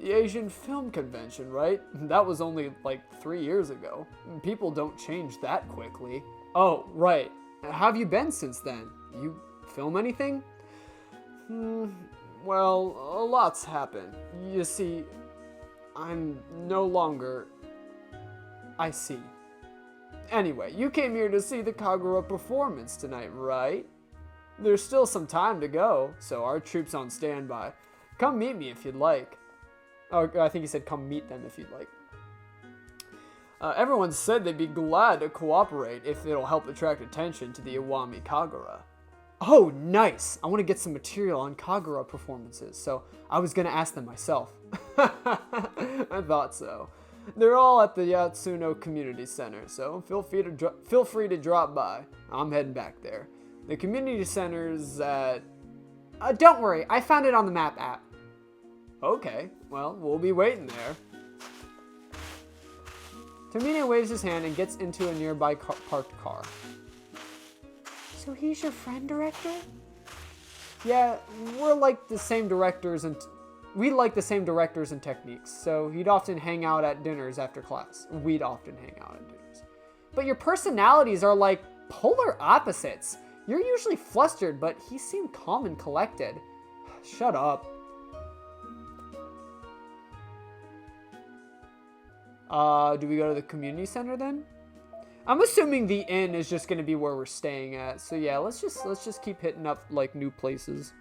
The Asian Film Convention, right? That was only like 3 years ago. People don't change that quickly. Oh, right. How have you been since then? You film anything? Well, a lot's happened. You see, I'm no longer... I see. Anyway, you came here to see the Kagura performance tonight, right? There's still some time to go, so our troop's on standby. Come meet me if you'd like. Oh, I think he said come meet them if you'd like. Everyone said they'd be glad to cooperate if it'll help attract attention to the Iwami Kagura. Oh, nice! I want to get some material on Kagura performances, so I was going to ask them myself. I thought so. They're all at the Yatsuno Community Center, so feel free to drop by. I'm heading back there. The community center's at... Don't worry, I found it on the map app. Okay, well, we'll be waiting there. Tomine waves his hand and gets into a nearby parked car. So he's your friend, director? Yeah, we're like the same directors and... We like the same directors and techniques, so he'd often hang out at dinners after class. We'd often hang out at dinners. But your personalities are like polar opposites. You're usually flustered, but he seemed calm and collected. Shut up. Do we go to the community center then? I'm assuming the inn is just gonna be where we're staying at. So yeah, let's just keep hitting up like new places.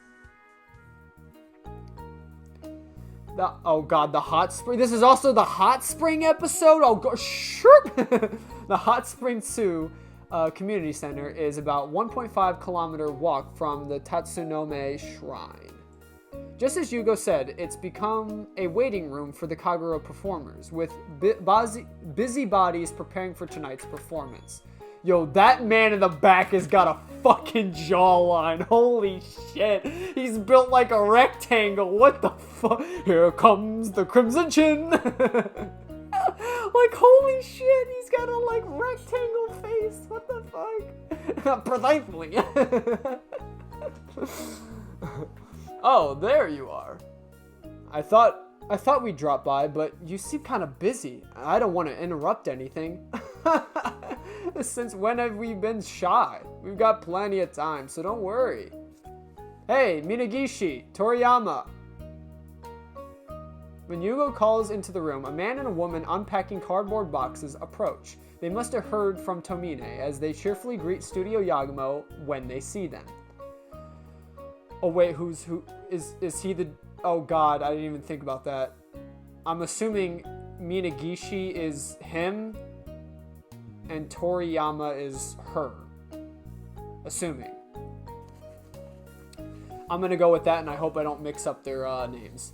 Oh god, the hot spring. This is also the hot spring episode. Oh god, sure. The Hot Spring Tsu Community Center is about 1.5 kilometer walk from the Tatsunome Shrine. Just as Yugo said, it's become a waiting room for the Kagura performers, with busy bodies preparing for tonight's performance. Yo, that man in the back has got a fucking jawline. Holy shit. He's built like a rectangle. What the fuck? Here comes the Crimson Chin. Like, holy shit. He's got a, like, rectangle face. What the fuck? Precisely. Oh, there you are. I thought we'd drop by, but you seem kind of busy. I don't want to interrupt anything. Since when have we been shy? We've got plenty of time, so don't worry. Hey, Minagishi, Toriyama. When Yugo calls into the room, a man and a woman unpacking cardboard boxes approach. They must have heard from Tomine, as they cheerfully greet Studio Yagumo when they see them. Oh wait, who is he the... Oh god, I didn't even think about that. I'm assuming Minagishi is him and Toriyama is her. Assuming. I'm gonna go with that, and I hope I don't mix up their names.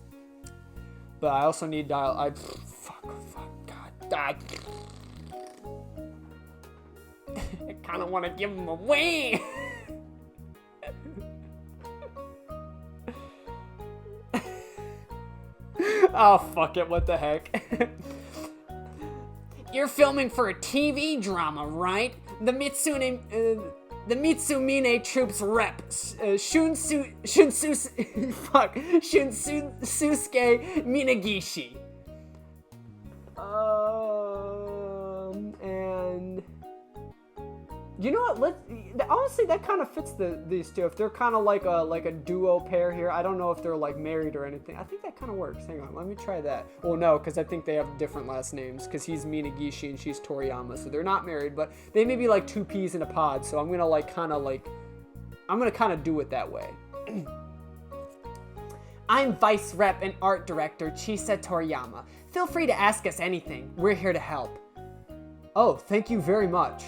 But I also need fuck, god. I kind of want to give them away. Oh, fuck it, what the heck. You're filming for a TV drama, right? The Mitsumine troops rep, Shunsuke Minagishi. And... You know what, honestly, that kind of fits these two. If they're kind of like a duo pair here, I don't know if they're like married or anything. I think that kind of works. Hang on, let me try that. Well, no, because I think they have different last names, because he's Minagishi and she's Toriyama, so they're not married, but they may be like two peas in a pod, so I'm gonna kind of do it that way. I'm Vice Rep and Art Director Chisa Toriyama. Feel free to ask us anything. We're here to help. Oh, thank you very much.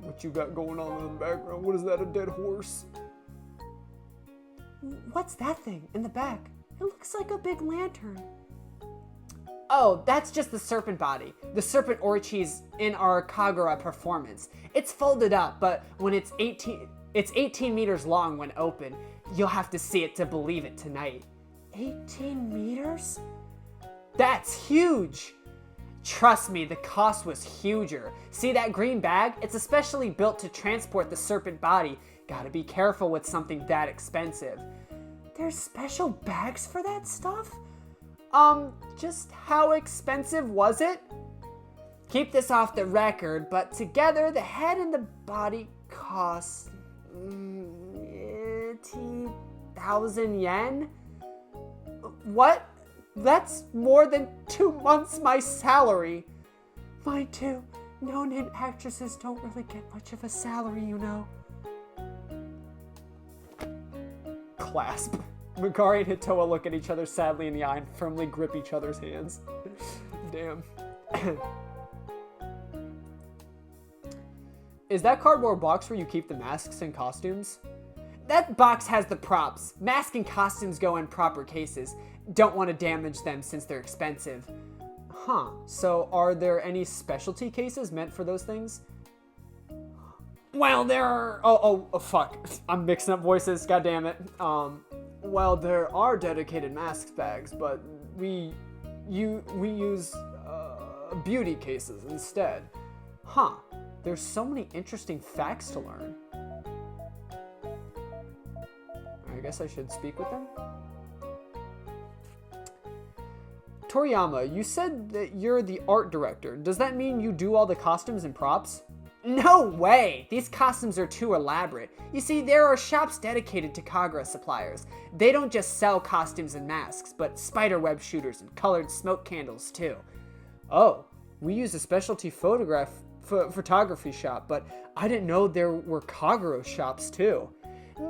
What you got going on in the background? What is that, a dead horse? What's that thing in the back? It looks like a big lantern. Oh, that's just the serpent body. The serpent orchies in our Kagura performance. It's folded up, but when it's 18 meters long when open. You'll have to see it to believe it tonight. 18 meters? That's huge! Trust me, the cost was huger. See that green bag? It's especially built to transport the serpent body. Gotta be careful with something that expensive. There's special bags for that stuff? Just how expensive was it? Keep this off the record, but together the head and the body cost 80,000 yen? What? That's more than 2 months my salary. Mine too. No-name actresses don't really get much of a salary, you know. Clasp. Megari and Hitoa look at each other sadly in the eye and firmly grip each other's hands. Damn. Is that cardboard box where you keep the masks and costumes? That box has the props. Mask and costumes go in proper cases. Don't want to damage them since they're expensive. Huh. So are there any specialty cases meant for those things? Well, there are... Oh, fuck. I'm mixing up voices. God damn it. Well, there are dedicated mask bags, but we use beauty cases instead. Huh. There's so many interesting facts to learn. I guess I should speak with them. Toriyama, you said that you're the art director. Does that mean you do all the costumes and props? No way! These costumes are too elaborate. You see, there are shops dedicated to Kagura suppliers. They don't just sell costumes and masks, but spiderweb shooters and colored smoke candles too. Oh, we use a specialty photography shop, but I didn't know there were Kagura shops too.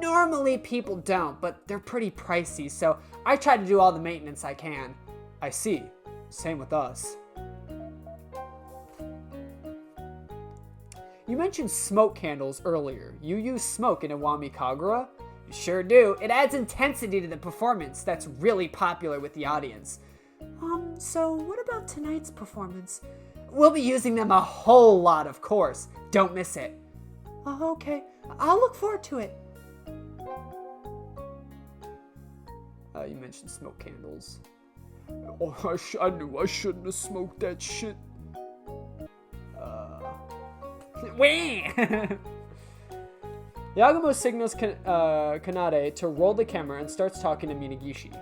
Normally people don't, but they're pretty pricey, so I try to do all the maintenance I can. I see. Same with us. You mentioned smoke candles earlier. You use smoke in Iwami Kagura? You sure do. It adds intensity to the performance that's really popular with the audience. So what about tonight's performance? We'll be using them a whole lot, of course. Don't miss it. Oh, okay. I'll look forward to it. You mentioned smoke candles. Oh, I knew I shouldn't have smoked that shit. Yagumo signals Kanade to roll the camera and starts talking to Minagishi.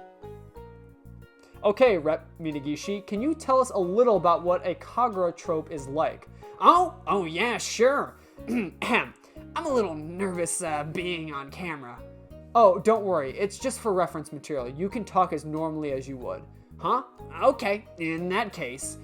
Okay, Rep Minagishi, can you tell us a little about what a Kagura trope is like? Oh yeah, sure. I'm a little nervous being on camera. Oh, don't worry, it's just for reference material. You can talk as normally as you would. Huh? Okay, in that case.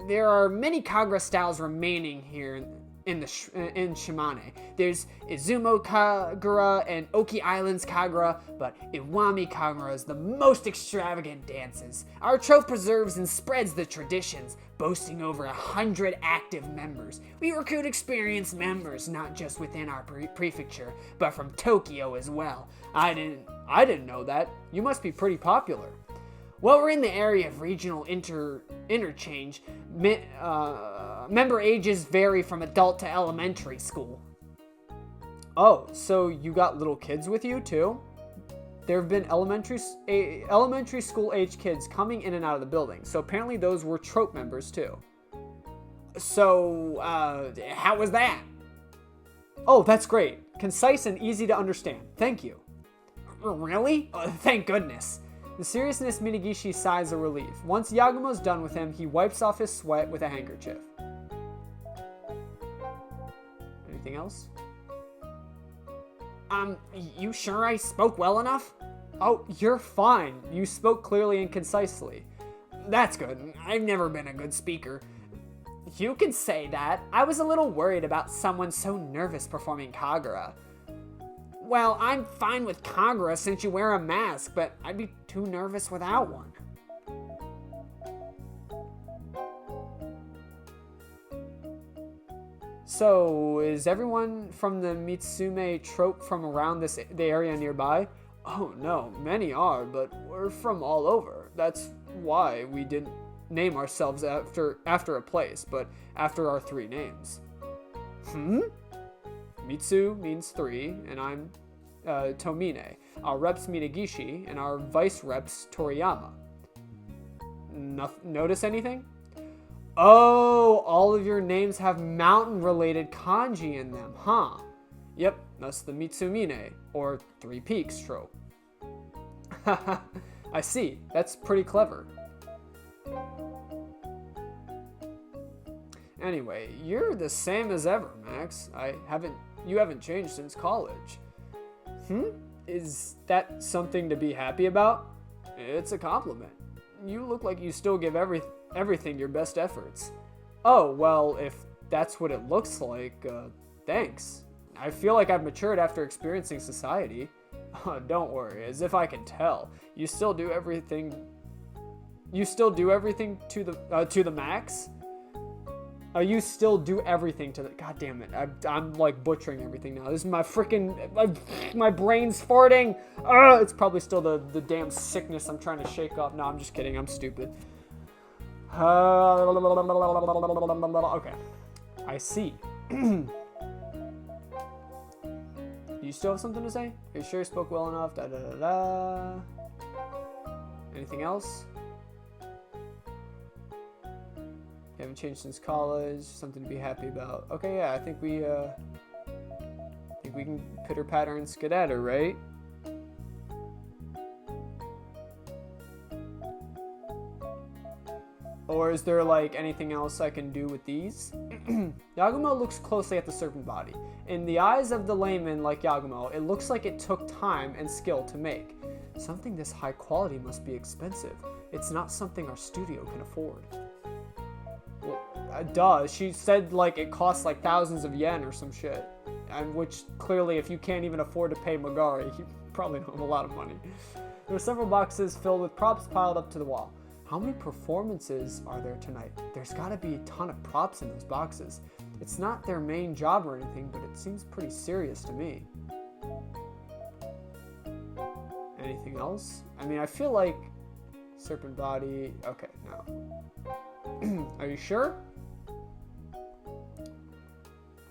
There are many Kagura styles remaining here in Shimane. There's Izumo Kagura and Oki Islands Kagura, but Iwami Kagura is the most extravagant dances. Our trope preserves and spreads the traditions, boasting over 100 active members. We recruit experienced members, not just within our prefecture, but from Tokyo as well. I didn't know that. You must be pretty popular. Well, we're in the area of regional interchange. Member ages vary from adult to elementary school. Oh, so you got little kids with you too? There have been elementary school age kids coming in and out of the building, so apparently those were trope members too. So, how was that? Oh, that's great. Concise and easy to understand. Thank you. Really? Thank goodness. The seriousness Minagishi sighs a relief. Once Yagumo's done with him, he wipes off his sweat with a handkerchief. Anything else? You sure I spoke well enough? Oh, you're fine. You spoke clearly and concisely. That's good. I've never been a good speaker. You can say that. I was a little worried about someone so nervous performing Kagura. Well, I'm fine with Kagura since you wear a mask, but I'd be too nervous without one. So, is everyone from the Mitsume trope from around the area nearby? Oh no, many are, but we're from all over. That's why we didn't name ourselves after a place, but after our 3 names. Mitsu means 3, and I'm Tomine. Our rep's Minagishi, and our vice rep's Toriyama. Notice anything? Oh, all of your names have mountain-related kanji in them, huh? Yep, that's the Mitsumine, or Three Peaks trope. I see, that's pretty clever. Anyway, you're the same as ever, Max. You haven't changed since college. Is that something to be happy about? It's a compliment. You look like you still give everything your best efforts. Oh, well, if that's what it looks like, thanks. I feel like I've matured after experiencing society. Don't worry, as if I can tell. You still do everything to the max? You still do everything to the... God damn it. I'm like butchering everything now. This is my freaking... My brain's farting. It's probably still the damn sickness I'm trying to shake off. No, I'm just kidding. I'm stupid. Okay. I see. You still have something to say? Are you sure you spoke well enough? Da, da, da, da. Anything else? You haven't changed since college. Something to be happy about. Okay, yeah, I think we can pitter patter and skedaddle, right? Or is there like anything else I can do with these? Yagumo looks closely at the serpent body. In the eyes of the layman like Yagumo, it looks like it took time and skill to make. Something this high quality must be expensive. It's not something our studio can afford. Well, duh, she said like it costs like thousands of yen or some shit. And which clearly if you can't even afford to pay Magari, you probably don't have a lot of money. There are several boxes filled with props piled up to the wall. How many performances are there tonight? There's gotta be a ton of props in those boxes. It's not their main job or anything, but it seems pretty serious to me. Anything else? I mean, I feel like serpent body. Okay, no. Are you sure?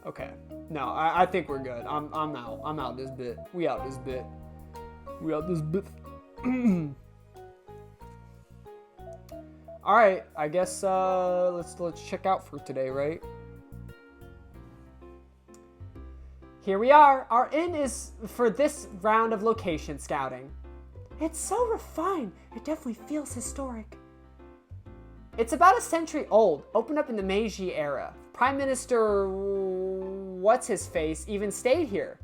Okay. No, I think we're good. I'm out. I'm out this bit. We out this bit. All right, I guess let's check out for today, right? Here we are. Our inn is for this round of location scouting. It's so refined. It definitely feels historic. It's about a century old, opened up in the Meiji era. Prime Minister what's his face even stayed here.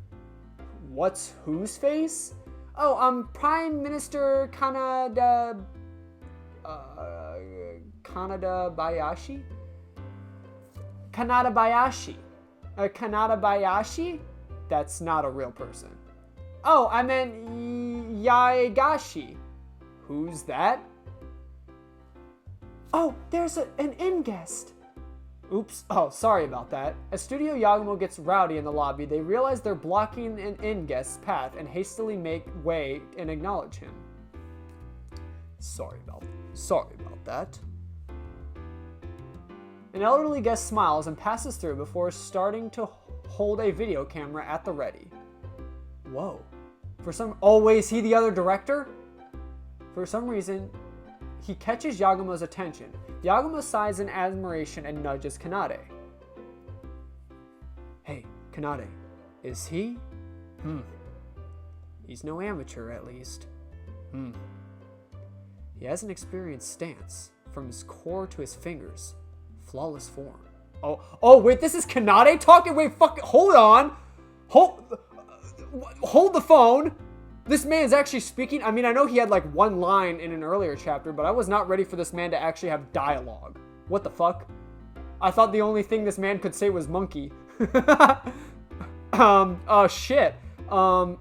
What's whose face? Oh, Prime Minister Kanada Bayashi? Kanada Bayashi. Kanada Bayashi? That's not a real person. Oh, I meant Yaegashi. Who's that? Oh, there's an inn guest. Oops. Oh, sorry about that. As Studio Yagumo gets rowdy in the lobby, they realize they're blocking an inn guest's path and hastily make way and acknowledge him. Sorry about that. An elderly guest smiles and passes through before starting to hold a video camera at the ready. Whoa. Oh, wait, is he the other director? For some reason, he catches Yagumo's attention. Yagumo sighs in admiration and nudges Kanade. Hey, Kanade, is he? He's no amateur, at least. He has an experienced stance, from his core to his fingers. Flawless form. Oh, wait, this is Kanade talking? Wait, hold on. Hold the phone. This man's actually speaking. I mean, I know he had like one line in an earlier chapter, but I was not ready for this man to actually have dialogue. What the fuck? I thought the only thing this man could say was monkey. Shit. And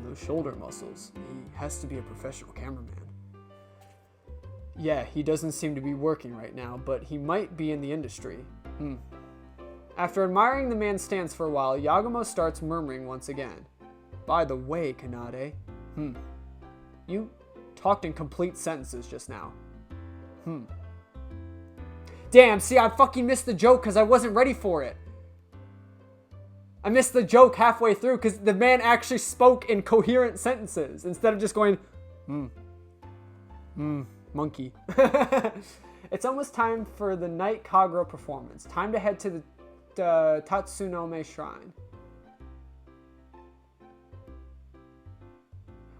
those shoulder muscles. He has to be a professional cameraman. Yeah, he doesn't seem to be working right now, but he might be in the industry. After admiring the man's stance for a while, Yagumo starts murmuring once again. By the way, Kanade, you talked in complete sentences just now. Damn, see, I fucking missed the joke because I wasn't ready for it. I missed the joke halfway through because the man actually spoke in coherent sentences instead of just going, monkey. It's almost time for the night Kagura performance. Time to head to the Tatsunome Shrine.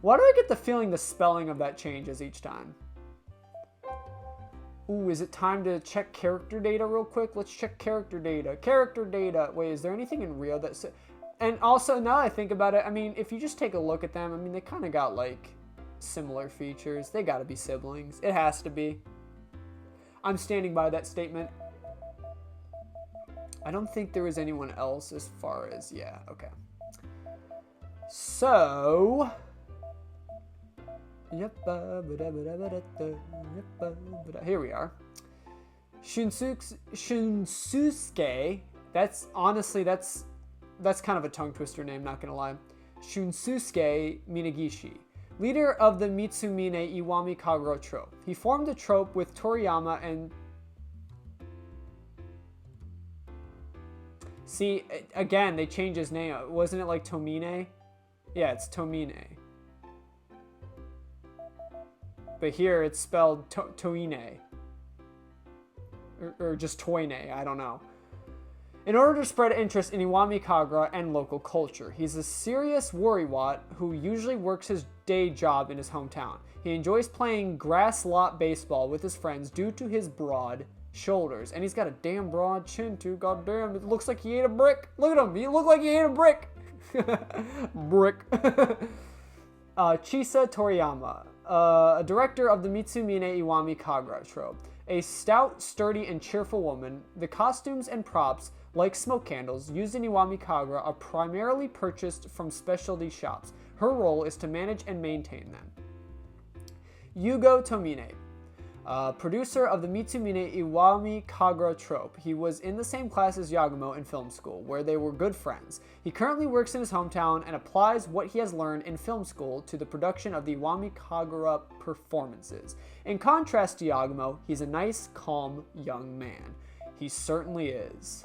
Why do I get the feeling the spelling of that changes each time? Ooh, is it time to check character data real quick? Let's check character data. Character data. Wait, is there anything in Rio that's... And also, now that I think about it, I mean, if you just take a look at them, I mean, they kind of got, like, similar features. They gotta be siblings. It has to be. I'm standing by that statement. I don't think there was anyone else as far as... Yeah, okay. So... Here we are. Shunsuke. That's honestly, that's kind of a tongue twister name, not gonna lie. Shunsuke Minagishi, leader of the Mitsumine Iwami Kagura trope. He formed the trope with Toriyama and... See, again, they changed his name. Wasn't it like Tomine? Yeah, it's Tomine. But here it's spelled Toine. Or just Toine, I don't know. In order to spread interest in Iwami Kagura and local culture, he's a serious worrywart who usually works his day job in his hometown. He enjoys playing grass lot baseball with his friends due to his broad shoulders. And he's got a damn broad chin too, goddamn. It looks like he ate a brick. Look at him, he looked like he ate a brick. Brick. Chisa Toriyama, a director of the Mitsumine Iwami Kagura trope. A stout, sturdy, and cheerful woman, the costumes and props, like smoke candles, used in Iwami Kagura are primarily purchased from specialty shops. Her role is to manage and maintain them. Yugo Tomine, producer of the Mitsumine Iwami Kagura trope. He was in the same class as Yagumo in film school, where they were good friends. He currently works in his hometown and applies what he has learned in film school to the production of the Iwami Kagura performances. In contrast to Yagumo, he's a nice, calm, young man. He certainly is.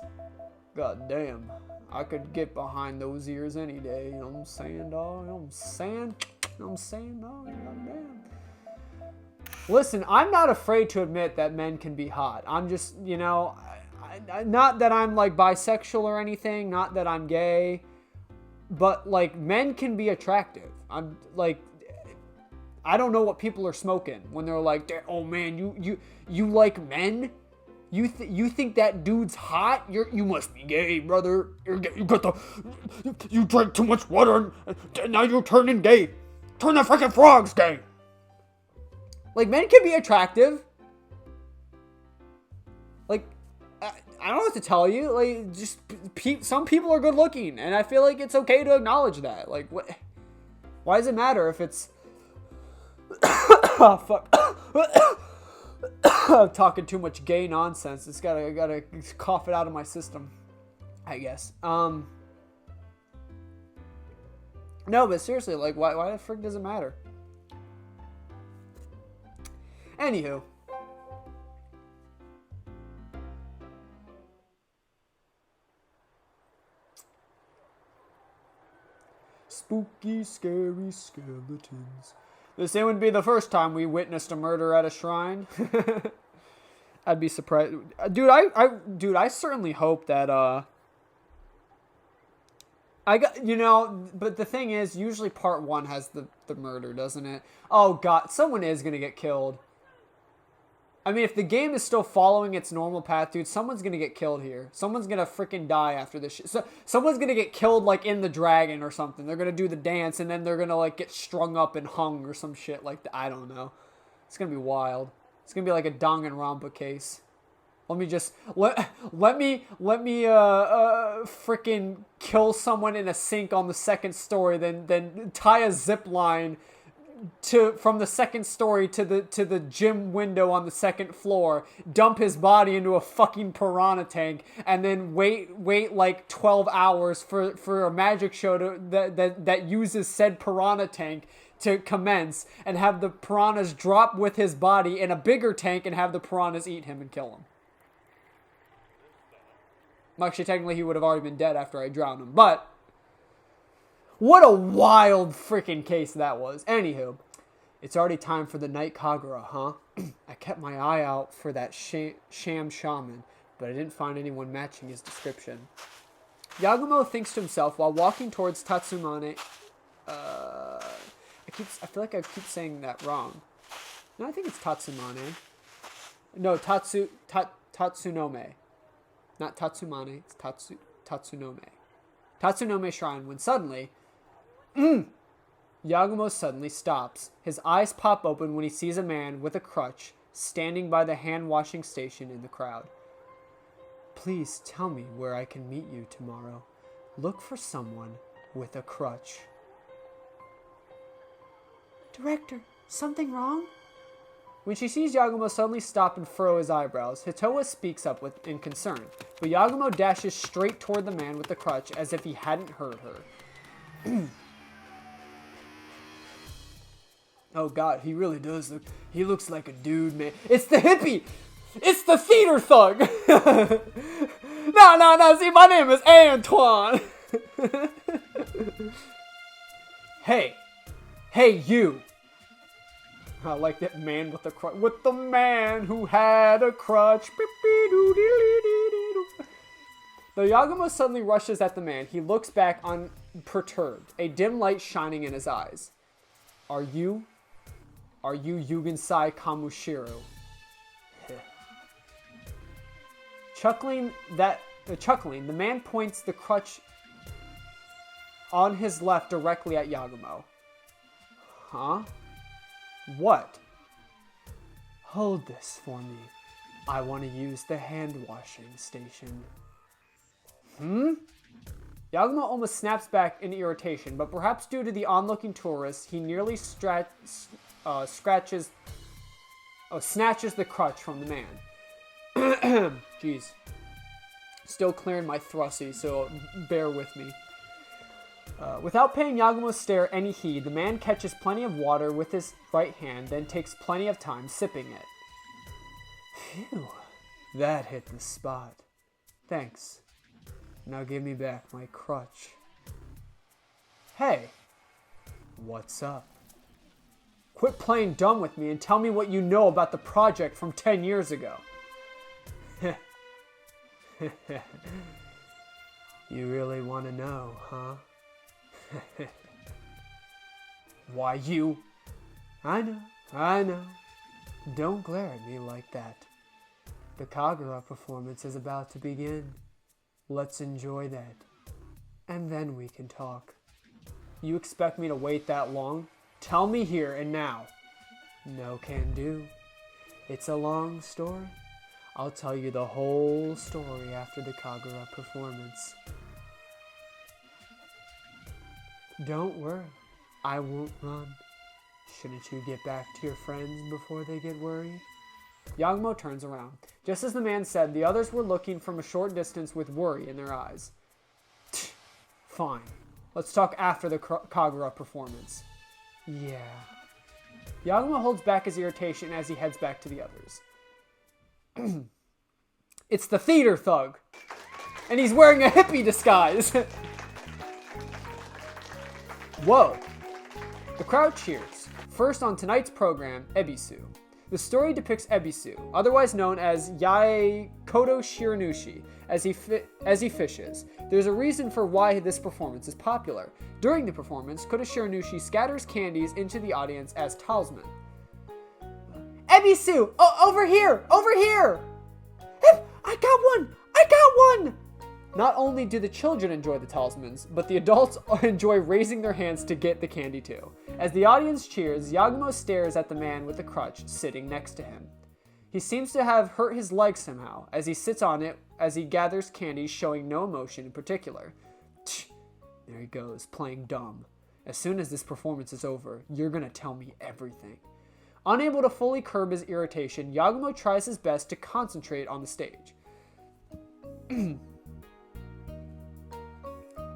God damn, I could get behind those ears any day, you know what I'm saying, dog? You know what I'm saying? You know what I'm saying, dog? God damn. Listen, I'm not afraid to admit that men can be hot. I'm just, you know, not that I'm like bisexual or anything, not that I'm gay, but like men can be attractive. I'm like, I don't know what people are smoking when they're like, oh man, you like men? You think that dude's hot? You must be gay, brother. You drank too much water and now you're turning gay. Turn the freaking frogs gay. Like, men can be attractive. Like, I don't know what to tell you. Like, just some people are good looking, and I feel like it's okay to acknowledge that. Like, what? Why does it matter if it's? Oh fuck! I'm talking too much gay nonsense. It's gotta cough it out of my system, I guess. No, but seriously, like, why the frick does it matter? Anywho. Spooky, scary skeletons. This wouldn't be the first time we witnessed a murder at a shrine. I'd be surprised. Dude, I certainly hope that, I got, you know, but the thing is, usually part 1 has the murder, doesn't it? Oh god, someone is gonna get killed. I mean, if the game is still following its normal path, dude, someone's gonna get killed here. Someone's gonna freaking die after this shit. So, someone's gonna get killed, like, in the dragon or something. They're gonna do the dance, and then they're gonna, like, get strung up and hung or some shit like that. I don't know. It's gonna be wild. It's gonna be like a Danganronpa case. Let me just, let me freaking kill someone in a sink on the 2nd story, then tie a zip line from the 2nd story to the gym window on the 2nd floor, dump his body into a fucking piranha tank, and then wait like 12 hours for a magic show that uses said piranha tank to commence, and have the piranhas drop with his body in a bigger tank and have the piranhas eat him and kill him. Actually, technically he would have already been dead after I drowned him, but what a wild freaking case that was. Anywho, it's already time for the night Kagura, huh? I kept my eye out for that sham shaman, but I didn't find anyone matching his description. Yagumo thinks to himself while walking towards Tatsumane. I feel like I keep saying that wrong. No, I think it's Tatsumane. No, Tatsunome. Not Tatsumane, it's Tatsunome. Tatsunome Shrine, when suddenly, Yagumo suddenly stops. His eyes pop open when he sees a man with a crutch standing by the hand-washing station in the crowd. Please tell me where I can meet you tomorrow. Look for someone with a crutch. Director, something wrong? When she sees Yagumo suddenly stop and furrow his eyebrows, Hitoa speaks up in concern, but Yagumo dashes straight toward the man with the crutch as if he hadn't heard her. Oh god, he really does look... He looks like a dude, man. It's the hippie! It's the theater thug! No, see, my name is Antoine! Hey, you! I like that man with the crutch. With the man who had a crutch. Though Yagumo suddenly rushes at the man, he looks back unperturbed, a dim light shining in his eyes. Are you Yugensai Kamushiro? Chuckling, the man points the crutch on his left directly at Yagumo. Huh? What? Hold this for me. I want to use the hand-washing station. Yagumo almost snaps back in irritation, but perhaps due to the onlooking tourists, he nearly snatches the crutch from the man. Jeez. Still clearing my thrusty, so bear with me. Without paying Yagumo's stare any heed, the man catches plenty of water with his right hand, then takes plenty of time sipping it. Phew, that hit the spot. Thanks. Now give me back my crutch. Hey, what's up? Quit playing dumb with me and tell me what you know about the project from 10 years ago. You really want to know, huh? Why, you... I know. Don't glare at me like that. The Kagura performance is about to begin. Let's enjoy that. And then we can talk. You expect me to wait that long? Tell me here and now. No can do. It's a long story. I'll tell you the whole story after the Kagura performance. Don't worry, I won't run. Shouldn't you get back to your friends before they get worried? Yagumo turns around. Just as the man said, the others were looking from a short distance with worry in their eyes. Fine. Let's talk after the Kagura performance. Yeah. Yagumo holds back his irritation as he heads back to the others. It's the theater thug! And he's wearing a hippie disguise! Whoa! The crowd cheers. First on tonight's program, Ebisu. The story depicts Ebisu, otherwise known as Yae Kodo Shiranushi, as he fishes. There's a reason for why this performance is popular. During the performance, Kodo Shiranushi scatters candies into the audience as talisman. Ebisu! Oh, over here! Over here! I got one! Not only do the children enjoy the talismans, but the adults enjoy raising their hands to get the candy too. As the audience cheers, Yagumo stares at the man with the crutch sitting next to him. He seems to have hurt his leg somehow, as he sits on it as he gathers candy, showing no emotion in particular. There he goes, playing dumb. As soon as this performance is over, you're gonna tell me everything. Unable to fully curb his irritation, Yagumo tries his best to concentrate on the stage.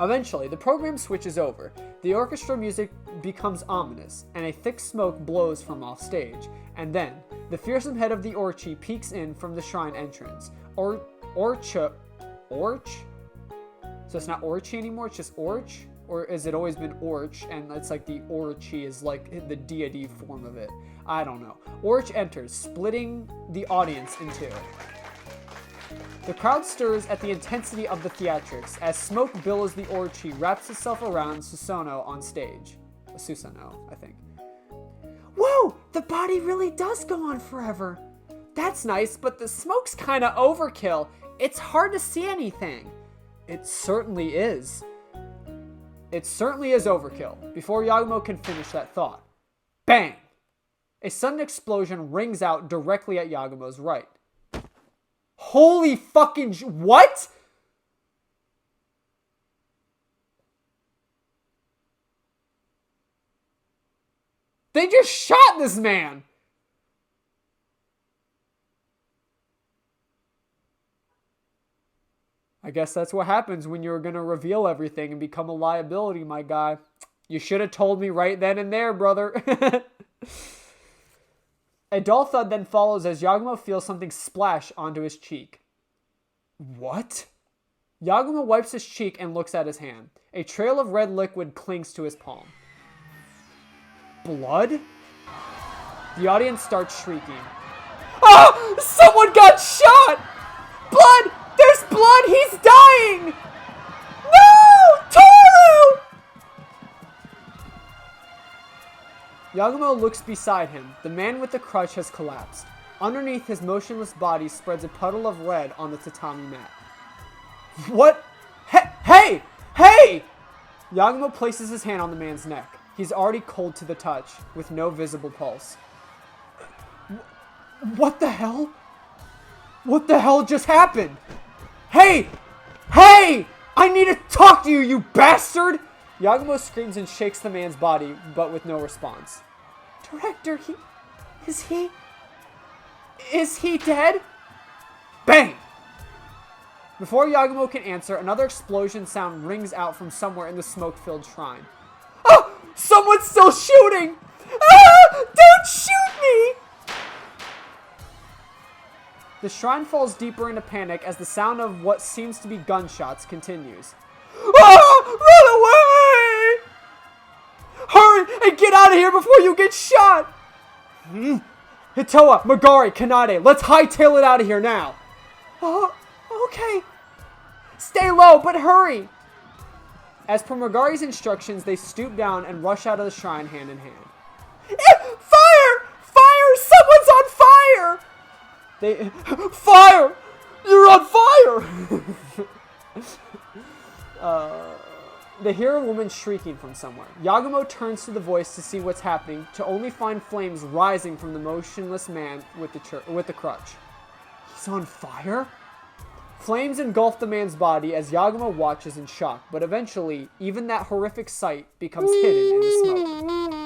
Eventually, the program switches over. The orchestra music becomes ominous, and a thick smoke blows from off stage. And then, the fearsome head of the Orchi peeks in from the shrine entrance. Orch? So it's not Orchi anymore, it's just Orch? Or has it always been Orch, and it's like the Orchi is like the deity form of it? I don't know. Orch enters, splitting the audience in two. The crowd stirs at the intensity of the theatrics as smoke billows the Orchi wraps itself around Susanoo on stage. Susanoo, I think. Whoa! The body really does go on forever. That's nice, but the smoke's kind of overkill. It's hard to see anything. It certainly is. It certainly is overkill. Before Yagumo can finish that thought. Bang! A sudden explosion rings out directly at Yagumo's right. Holy fucking what? They just shot this man! I guess that's what happens when you're gonna reveal everything and become a liability, my guy. You should have told me right then and there, brother. A dull thud then follows as Yagumo feels something splash onto his cheek. What? Yagumo wipes his cheek and looks at his hand. A trail of red liquid clings to his palm. Blood? The audience starts shrieking. Ah! Someone got shot! Blood! There's blood! He's dying! No! Toru! Yagumo looks beside him. The man with the crutch has collapsed. Underneath his motionless body spreads a puddle of red on the tatami mat. What? Hey! Hey! Yagumo places his hand on the man's neck. He's already cold to the touch, with no visible pulse. What the hell? What the hell just happened? Hey! Hey! I need to talk to you, you bastard! Yagumo screams and shakes the man's body, but with no response. Director, Is he dead? Bang! Before Yagumo can answer, another explosion sound rings out from somewhere in the smoke-filled shrine. Oh! Someone's still shooting! Ah! Don't shoot me! The shrine falls deeper into panic as the sound of what seems to be gunshots continues. Ah! Run away! Hurry and get out of here before you get shot! Hitoa, Magari, Kanade, let's hightail it out of here now. okay. Stay low, but hurry! As per Magari's instructions, they stoop down and rush out of the shrine hand in hand. Fire! Fire! Someone's on fire! Fire! You're on fire! They hear a woman shrieking from somewhere. Yagumo turns to the voice to see what's happening, to only find flames rising from the motionless man with the crutch. He's on fire? Flames engulf the man's body as Yagumo watches in shock, but eventually, even that horrific sight becomes hidden in the smoke.